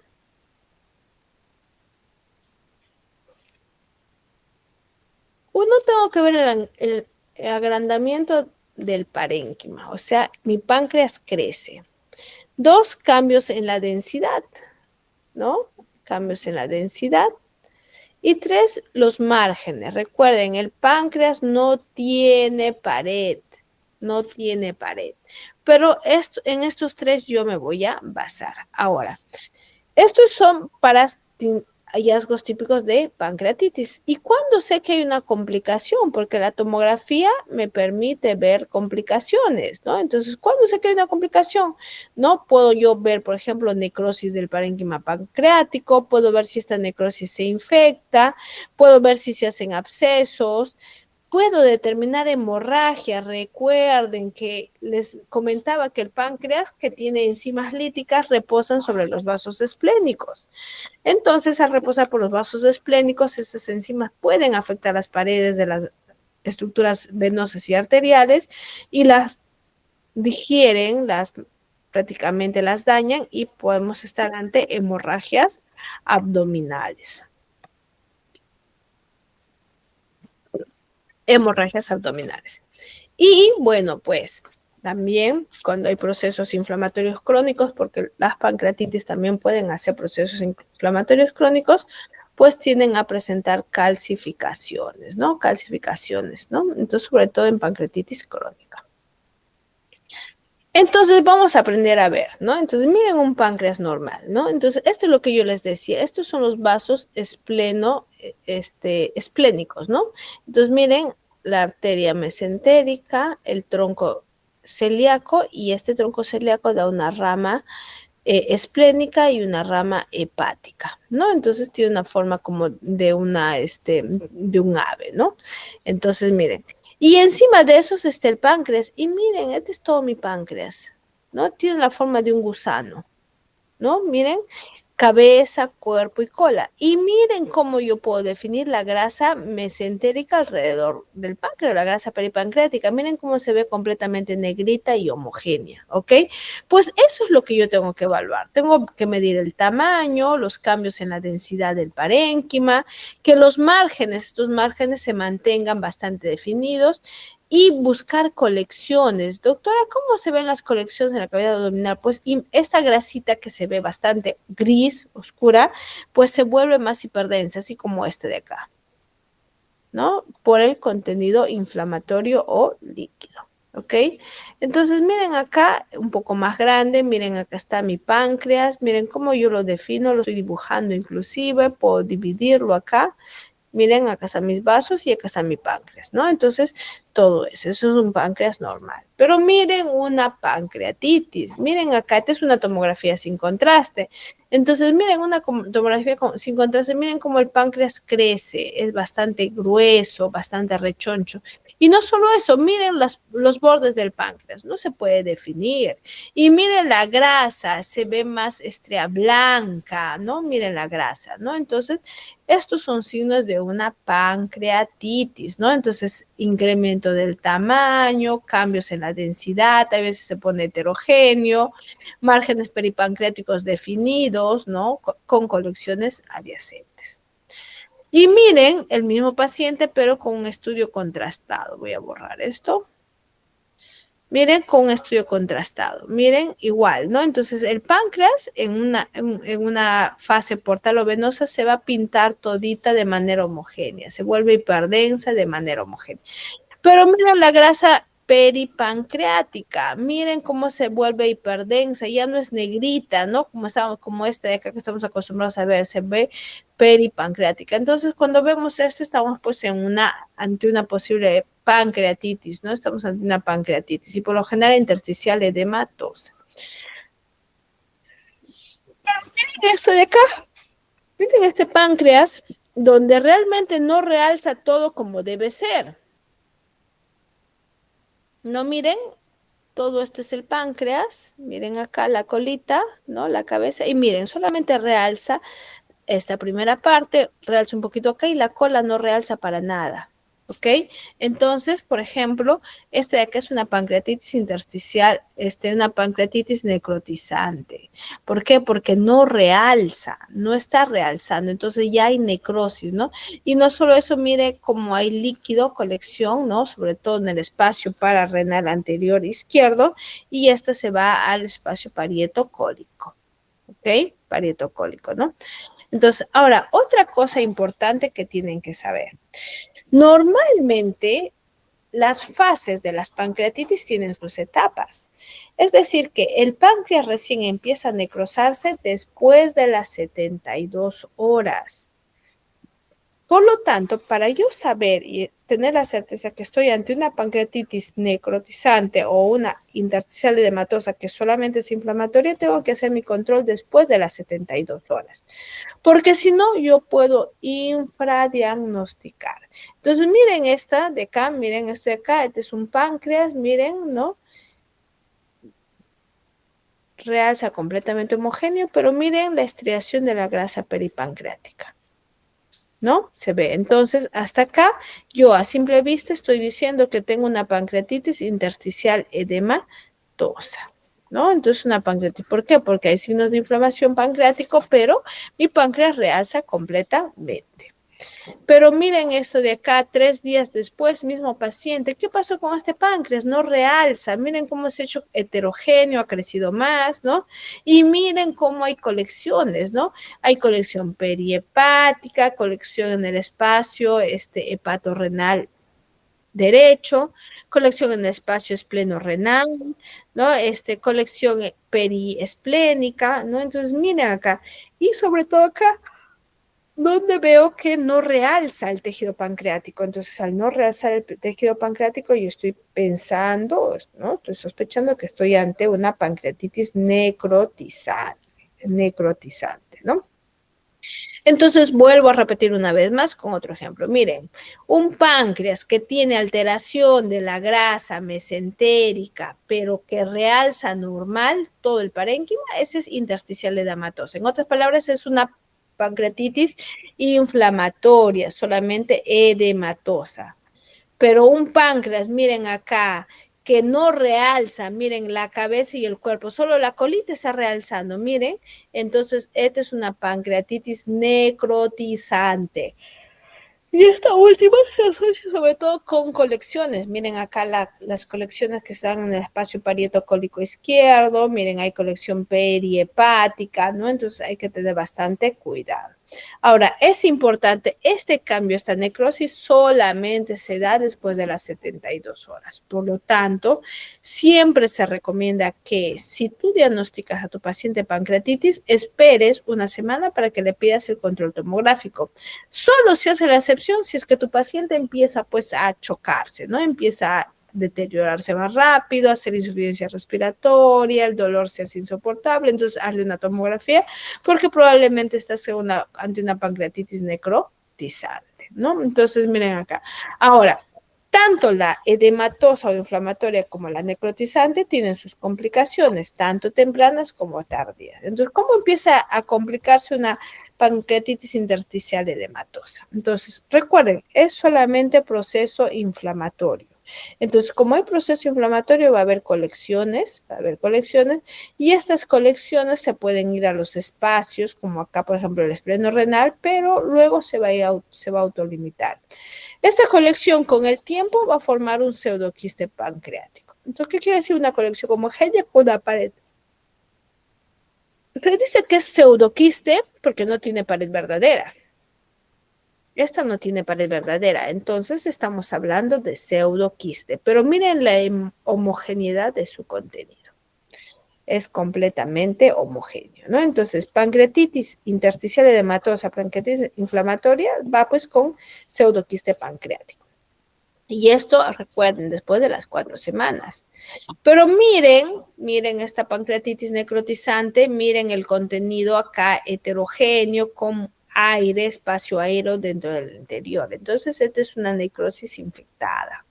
Uno, tengo que ver el agrandamiento del parénquima, o sea, mi páncreas crece. Dos, cambios en la densidad, ¿no? Cambios en la densidad. Y tres, los márgenes. Recuerden, el páncreas no tiene pared, no tiene pared. Pero en estos tres yo me voy a basar. Ahora, estos son para hallazgos típicos de pancreatitis. ¿Y cuándo sé que hay una complicación? Porque la tomografía me permite ver complicaciones, ¿no? Entonces, ¿cuándo sé que hay una complicación? No puedo yo ver, por ejemplo, necrosis del parénquima pancreático, puedo ver si esta necrosis se infecta, puedo ver si se hacen abscesos, puedo determinar hemorragia. Recuerden que les comentaba que el páncreas, que tiene enzimas líticas, reposan sobre los vasos esplénicos. Entonces, al reposar por los vasos esplénicos, esas enzimas pueden afectar las paredes de las estructuras venosas y arteriales y las digieren, prácticamente las dañan y podemos estar ante hemorragias abdominales. Hemorragias abdominales. Y bueno, pues también cuando hay procesos inflamatorios crónicos, porque las pancreatitis también pueden hacer procesos inflamatorios crónicos, pues tienden a presentar calcificaciones, ¿no? Calcificaciones, ¿no? Entonces, sobre todo en pancreatitis crónica. Entonces, vamos a aprender a ver, ¿no? Entonces, miren un páncreas normal, ¿no? Entonces, esto es lo que yo les decía. Estos son los vasos esplénicos, ¿no? Entonces, miren la arteria mesentérica, el tronco celíaco, y este tronco celíaco da una rama esplénica y una rama hepática, ¿no? Entonces, tiene una forma como de un ave, ¿no? Entonces, miren. Y encima de esos está el páncreas. Y miren, este es todo mi páncreas, ¿no? Tiene la forma de un gusano, ¿no? Miren, cabeza, cuerpo y cola. Y miren cómo yo puedo definir la grasa mesentérica alrededor del páncreas, la grasa peripancreática. Miren cómo se ve completamente negrita y homogénea, ¿ok? Pues eso es lo que yo tengo que evaluar. Tengo que medir el tamaño, los cambios en la densidad del parénquima, que estos márgenes se mantengan bastante definidos y buscar colecciones. Doctora, ¿cómo se ven las colecciones en la cavidad abdominal? Pues esta grasita que se ve bastante gris, oscura, pues se vuelve más hiperdensa, así como este de acá. ¿no? Por el contenido inflamatorio o líquido. ¿Ok? Entonces, miren acá, un poco más grande, miren acá está mi páncreas, miren cómo yo lo defino, lo estoy dibujando inclusive, puedo dividirlo acá. Miren, acá están mis vasos y acá está mi páncreas, ¿no? Entonces, todo eso es un páncreas normal. Pero miren una pancreatitis. Miren acá, esta es una tomografía sin contraste. Entonces, miren una tomografía sin contraste. Miren cómo el páncreas crece. Es bastante grueso, bastante rechoncho. Y no solo eso, miren los bordes del páncreas. No se puede definir. Y miren la grasa, se ve más estría blanca, ¿no? Miren la grasa, ¿no? Entonces, estos son signos de una pancreatitis, ¿no? Entonces, incremento del tamaño, cambios en la densidad, a veces se pone heterogéneo, márgenes peripancreáticos definidos, ¿no? Con colecciones adyacentes. Y miren el mismo paciente, pero con un estudio contrastado. Voy a borrar esto. Miren, con un estudio contrastado. Miren, igual, ¿no? Entonces, el páncreas en una fase portalovenosa se va a pintar todita de manera homogénea. Se vuelve hiperdensa de manera homogénea. Pero miren la grasa peripancreática. Miren cómo se vuelve hiperdensa. Ya no es negrita, ¿no? Como esta de acá que estamos acostumbrados a ver. Se ve peripancreática. Entonces, cuando vemos esto, estamos pues ante una posible pancreatitis, ¿no? Estamos ante una pancreatitis y por lo general intersticial edematosa. Miren esto de acá. Miren este páncreas donde realmente no realza todo como debe ser. No, miren, todo esto es el páncreas. Miren acá la colita, ¿no? La cabeza. Y miren, solamente realza esta primera parte, realza un poquito acá y la cola no realza para nada. ¿Ok? Entonces, por ejemplo, este de acá es una pancreatitis intersticial, una pancreatitis necrotizante. ¿Por qué? Porque no realza, no está realzando, entonces ya hay necrosis, ¿no? Y no solo eso, mire cómo hay líquido, colección, ¿no? Sobre todo en el espacio pararrenal anterior izquierdo, y esta se va al espacio parietocólico. ¿Ok? Parietocólico, ¿no? Entonces, ahora, otra cosa importante que tienen que saber. Normalmente, las fases de las pancreatitis tienen sus etapas. Es decir, que el páncreas recién empieza a necrosarse después de las 72 horas. Por lo tanto, para yo saber y tener la certeza que estoy ante una pancreatitis necrotizante o una intersticial edematosa que solamente es inflamatoria, tengo que hacer mi control después de las 72 horas. Porque si no, yo puedo infradiagnosticar. Entonces, miren esta de acá, miren esto de acá, este es un páncreas, miren, ¿no? Realza completamente homogéneo, pero miren la estriación de la grasa peripancreática. ¿No? Se ve. Entonces, hasta acá, yo a simple vista estoy diciendo que tengo una pancreatitis intersticial edematosa, ¿no? Entonces, una pancreatitis. ¿Por qué? Porque hay signos de inflamación pancreático, pero mi páncreas realza completamente. Pero miren esto de acá, 3 días después, mismo paciente. ¿Qué pasó con este páncreas? No realza. Miren cómo se ha hecho heterogéneo, ha crecido más, ¿no? Y miren cómo hay colecciones, ¿no? Hay colección perihepática, colección en el espacio hepatorrenal derecho, colección en el espacio espleno-renal, ¿no? Colección periesplénica, ¿no? Entonces, miren acá. Y sobre todo acá, donde veo que no realza el tejido pancreático. Entonces, al no realzar el tejido pancreático, yo estoy pensando, ¿no? Estoy sospechando que estoy ante una pancreatitis necrotizante, ¿no? Entonces, vuelvo a repetir una vez más con otro ejemplo. Miren, un páncreas que tiene alteración de la grasa mesentérica, pero que realza normal todo el parénquima, ese es intersticial edematosa. En otras palabras, es una pancreatitis inflamatoria, solamente edematosa. Pero un páncreas, miren acá, que no realza, miren la cabeza y el cuerpo, solo la colita está realzando, miren, entonces esta es una pancreatitis necrotizante. Y esta última se asocia sobre todo con colecciones. Miren acá las colecciones que están en el espacio parietocólico izquierdo. Miren, hay colección perihepática, ¿no? Entonces hay que tener bastante cuidado. Ahora, es importante, este cambio, esta necrosis solamente se da después de las 72 horas. Por lo tanto, siempre se recomienda que si tú diagnosticas a tu paciente pancreatitis, esperes una semana para que le pidas el control tomográfico. Solo se hace la excepción si es que tu paciente empieza pues a chocarse, ¿no? Empieza a deteriorarse más rápido, hacer insuficiencia respiratoria, el dolor se hace insoportable, entonces hazle una tomografía porque probablemente estás ante una pancreatitis necrotizante, ¿no? Entonces miren acá. Ahora, tanto la edematosa o inflamatoria como la necrotizante tienen sus complicaciones, tanto tempranas como tardías. Entonces, ¿cómo empieza a complicarse una pancreatitis intersticial edematosa? Entonces, recuerden, es solamente proceso inflamatorio. Entonces, como hay proceso inflamatorio, va a haber colecciones, y estas colecciones se pueden ir a los espacios, como acá, por ejemplo, el espleno renal, pero luego se va a autolimitar. Esta colección con el tiempo va a formar un pseudoquiste pancreático. Entonces, ¿qué quiere decir una colección homogénea con una pared? Se dice que es pseudoquiste porque no tiene pared verdadera. Esta no tiene pared verdadera, entonces estamos hablando de pseudoquiste, pero miren la homogeneidad de su contenido. Es completamente homogéneo, ¿no? Entonces, pancreatitis intersticial edematosa, pancreatitis inflamatoria, va pues con pseudoquiste pancreático. Y esto, recuerden, después de las 4 semanas. Pero miren esta pancreatitis necrotizante, miren el contenido acá heterogéneo con aire, espacio aéreo dentro del interior. Entonces, esta es una necrosis infectada.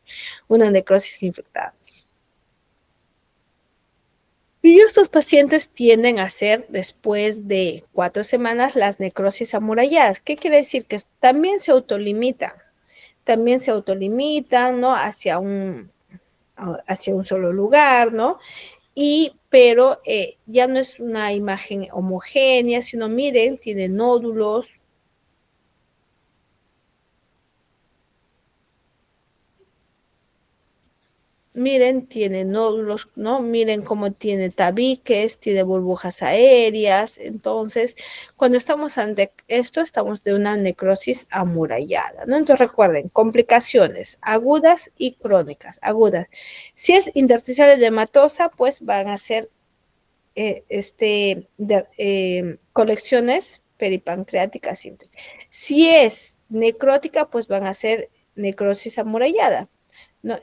Y estos pacientes tienden a hacer después de 4 semanas las necrosis amuralladas. ¿Qué quiere decir? Que también se autolimitan, ¿no? Hacia un solo lugar, ¿no? Pero ya no es una imagen homogénea, sino miren, tiene nódulos. Miren, tiene nódulos, ¿no? Miren cómo tiene tabiques, tiene burbujas aéreas. Entonces, cuando estamos ante esto, estamos de una necrosis amurallada, ¿no? Entonces, recuerden, complicaciones agudas y crónicas. Agudas. Si es intersticial edematosa, pues van a ser colecciones peripancreáticas simples. Si es necrótica, pues van a ser necrosis amurallada. No,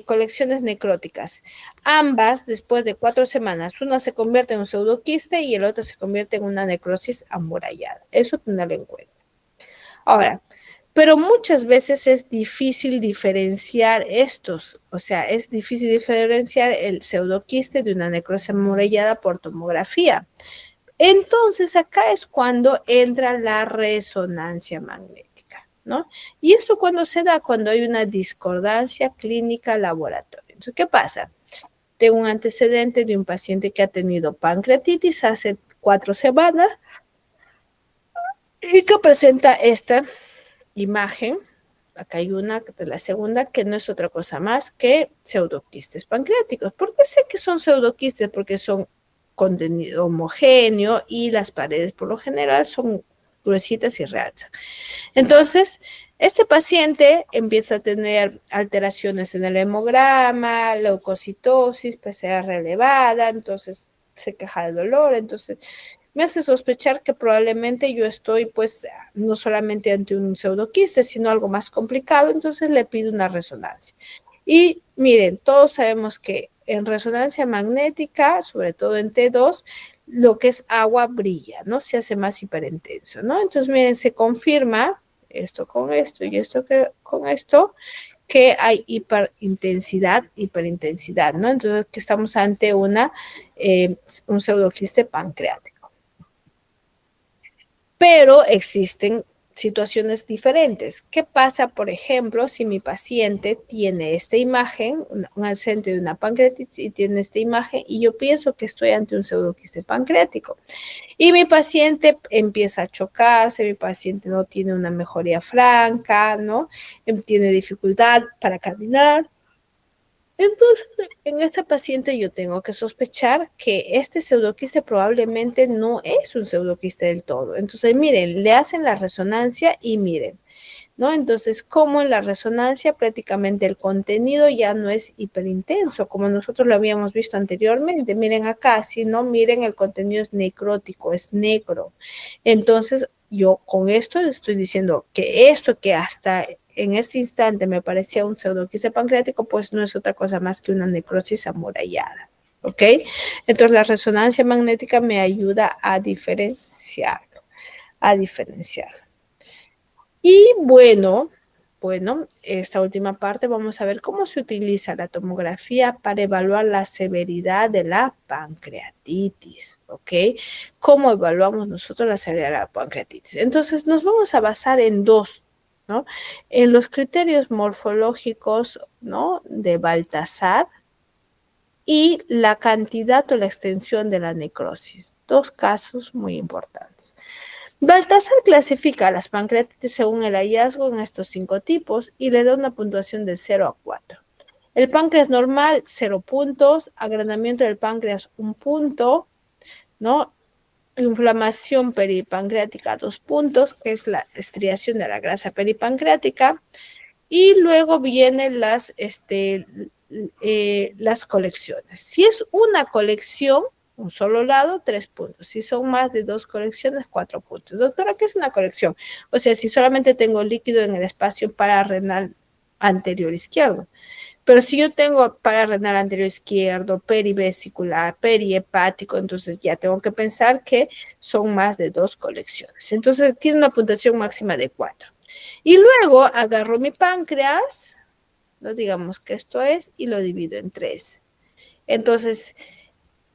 colecciones necróticas. Ambas, después de 4 semanas, una se convierte en un pseudoquiste y el otro se convierte en una necrosis amurallada. Eso tenerlo en cuenta. Ahora, pero muchas veces es difícil diferenciar estos, o sea, es difícil diferenciar el pseudoquiste de una necrosis amurallada por tomografía. Entonces, acá es cuando entra la resonancia magnética, ¿no? Y esto cuando se da, cuando hay una discordancia clínica laboratorio. Entonces, ¿qué pasa? Tengo un antecedente de un paciente que ha tenido pancreatitis hace 4 semanas y que presenta esta imagen. Acá hay una de la segunda que no es otra cosa más que pseudoquistes pancreáticos. ¿Por qué sé que son pseudoquistes? Porque son contenido homogéneo y las paredes por lo general son gruesitas y realzan. Entonces, este paciente empieza a tener alteraciones en el hemograma, leucocitosis, PCR elevada, entonces se queja de dolor, entonces me hace sospechar que probablemente yo estoy pues no solamente ante un pseudoquiste, sino algo más complicado, entonces le pido una resonancia. Y miren, todos sabemos que en resonancia magnética, sobre todo en T2, lo que es agua brilla, ¿no? Se hace más hiperintenso, ¿no? Entonces, miren, se confirma esto con esto y esto con esto, que hay hiperintensidad, ¿no? Entonces, que estamos ante un pseudoquiste pancreático. Pero existen situaciones diferentes. ¿Qué pasa, por ejemplo, si mi paciente tiene esta imagen, un antecedente de una pancreatitis y tiene esta imagen y yo pienso que estoy ante un pseudoquiste pancreático? Y mi paciente empieza a chocarse, mi paciente no tiene una mejoría franca, ¿no? Tiene dificultad para caminar. Entonces, en esta paciente yo tengo que sospechar que este pseudoquiste probablemente no es un pseudoquiste del todo. Entonces, miren, le hacen la resonancia y miren, ¿no? Entonces, como en la resonancia prácticamente el contenido ya no es hiperintenso, como nosotros lo habíamos visto anteriormente. Miren acá, si no, miren, el contenido es necrótico, es negro. Entonces, yo con esto estoy diciendo que esto que hasta en este instante me parecía un pseudoquiste pancreático, pues no es otra cosa más que una necrosis amurallada, ¿ok? Entonces, la resonancia magnética me ayuda a diferenciarlo, Y bueno, esta última parte vamos a ver cómo se utiliza la tomografía para evaluar la severidad de la pancreatitis, ¿ok? ¿Cómo evaluamos nosotros la severidad de la pancreatitis? Entonces, nos vamos a basar en dos, ¿no? En los criterios morfológicos, ¿no? De Baltasar y la cantidad o la extensión de la necrosis. Dos casos muy importantes. Baltasar clasifica las pancreatitis según el hallazgo en estos 5 tipos y le da una puntuación de 0 a 4. El páncreas normal, 0 puntos. Agrandamiento del páncreas, 1 punto. ¿No? Inflamación peripancreática, 2 puntos, que es la estriación de la grasa peripancreática. Y luego vienen las colecciones. Si es una colección, un solo lado, 3 puntos. Si son más de 2 colecciones, 4 puntos. Doctora, ¿qué es una colección? O sea, si solamente tengo líquido en el espacio pararrenal anterior izquierdo. Pero si yo tengo pararrenal anterior izquierdo, perivesicular, perihepático, entonces ya tengo que pensar que son más de 2 colecciones. Entonces tiene una puntuación máxima de 4. Y luego agarro mi páncreas, no digamos que esto es, y lo divido en 3. Entonces,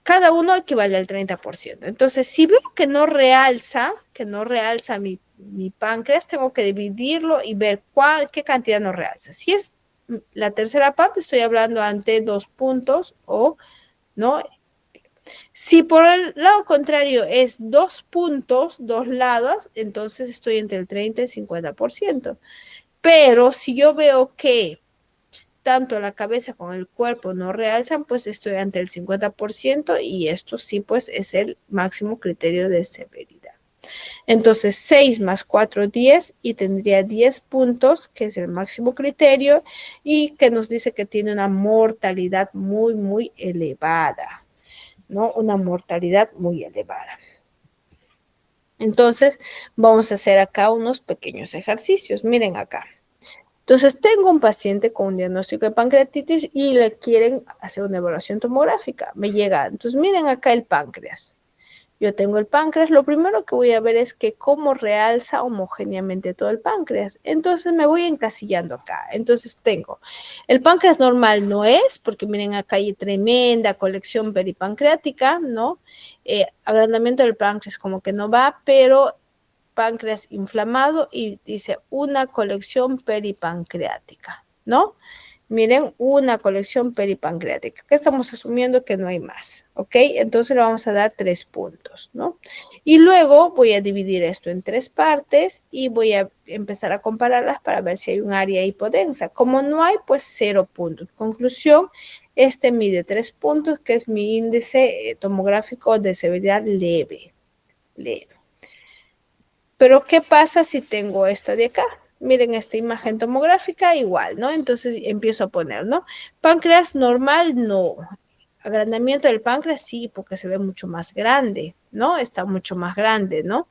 cada uno equivale al 30%. Entonces, si veo que no realza mi páncreas, tengo que dividirlo y ver qué cantidad no realza. Si es la tercera parte, estoy hablando ante 2 puntos o, ¿no? Si por el lado contrario es 2 puntos, 2 lados, entonces estoy entre el 30 y el 50%. Pero si yo veo que tanto la cabeza como el cuerpo no realzan, pues estoy ante el 50% y esto sí, pues es el máximo criterio de severidad. Entonces, 6 más 4, 10 y tendría 10 puntos, que es el máximo criterio y que nos dice que tiene una mortalidad muy, muy elevada, ¿no? Una mortalidad muy elevada. Entonces, vamos a hacer acá unos pequeños ejercicios. Miren acá. Entonces, tengo un paciente con un diagnóstico de pancreatitis y le quieren hacer una evaluación tomográfica. Me llega, entonces miren acá el páncreas. Yo tengo el páncreas, lo primero que voy a ver es que cómo realza homogéneamente todo el páncreas. Entonces me voy encasillando acá. Entonces tengo, el páncreas normal no es, porque miren acá hay tremenda colección peripancreática, ¿no? Agrandamiento del páncreas como que no va, pero páncreas inflamado y dice una colección peripancreática, ¿no? Miren, una colección peripancreática. ¿Qué estamos asumiendo? Que no hay más, ¿ok? Entonces le vamos a dar 3 puntos, ¿no? Y luego voy a dividir esto en 3 partes y voy a empezar a compararlas para ver si hay un área hipodensa. Como no hay, pues 0 puntos. Conclusión, este mide 3 puntos, que es mi índice tomográfico de severidad leve. Pero, ¿qué pasa si tengo esta de acá? Miren esta imagen tomográfica, igual, ¿no? Entonces empiezo a poner, ¿no? Páncreas normal, no. Agrandamiento del páncreas, sí, porque se ve mucho más grande, ¿no? Está mucho más grande, ¿no?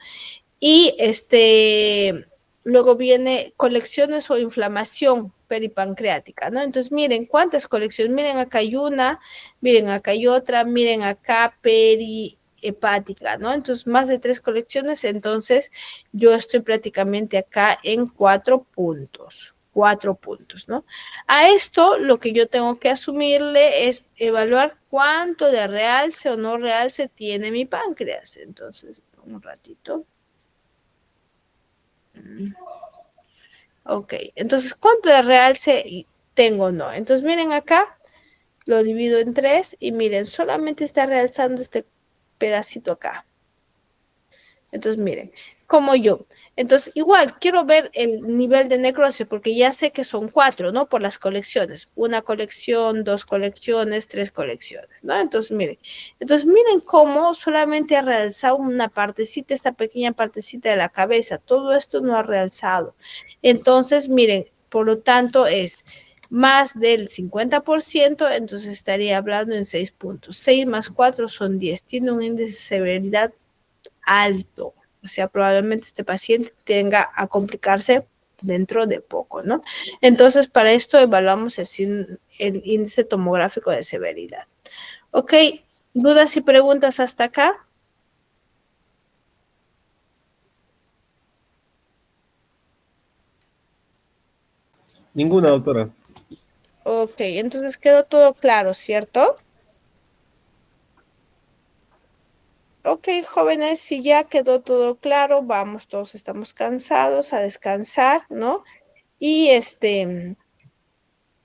Y luego viene colecciones o inflamación peripancreática, ¿no? Entonces, miren cuántas colecciones, miren acá hay una, miren acá hay otra, miren acá perihepática, ¿no? Entonces, más de 3 colecciones, entonces yo estoy prácticamente acá en 4 puntos. 4 puntos, ¿no? A esto lo que yo tengo que asumirle es evaluar cuánto de realce o no realce tiene mi páncreas. Entonces, un ratito. Ok, entonces, ¿cuánto de realce tengo? No. Entonces, miren acá, lo divido en 3 y miren, solamente está realzando este pedacito acá. Entonces, miren, como yo. Entonces, igual, quiero ver el nivel de necrosis, porque ya sé que son 4, ¿no? Por las colecciones. 1 colección, 2 colecciones, 3 colecciones, ¿no? Entonces miren cómo solamente ha realzado una partecita, esta pequeña partecita de la cabeza. Todo esto no ha realzado. Entonces, miren, por lo tanto es más del 50%, entonces estaría hablando en 6 puntos. 6 más 4 son 10. Tiene un índice de severidad alto. O sea, probablemente este paciente tenga a complicarse dentro de poco, ¿no? Entonces, para esto evaluamos el índice tomográfico de severidad. Ok, ¿dudas y preguntas hasta acá? Ninguna, doctora. Ok, entonces quedó todo claro, ¿cierto? Ok, jóvenes, si ya quedó todo claro, vamos, todos estamos cansados a descansar, ¿no? Y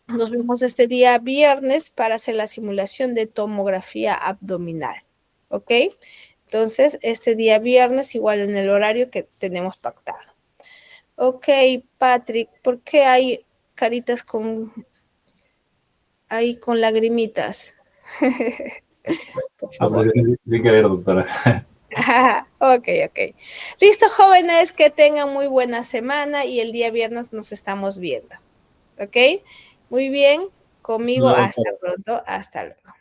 nos vemos este día viernes para hacer la simulación de tomografía abdominal, ¿ok? Entonces, este día viernes, igual en el horario que tenemos pactado. Ok, Patrick, ¿por qué hay caritas ahí con lagrimitas? Por favor. Sin querer, doctora. Ok. Listo, jóvenes, que tengan muy buena semana y el día viernes nos estamos viendo. ¿Ok? Muy bien, conmigo, hasta pronto, hasta luego.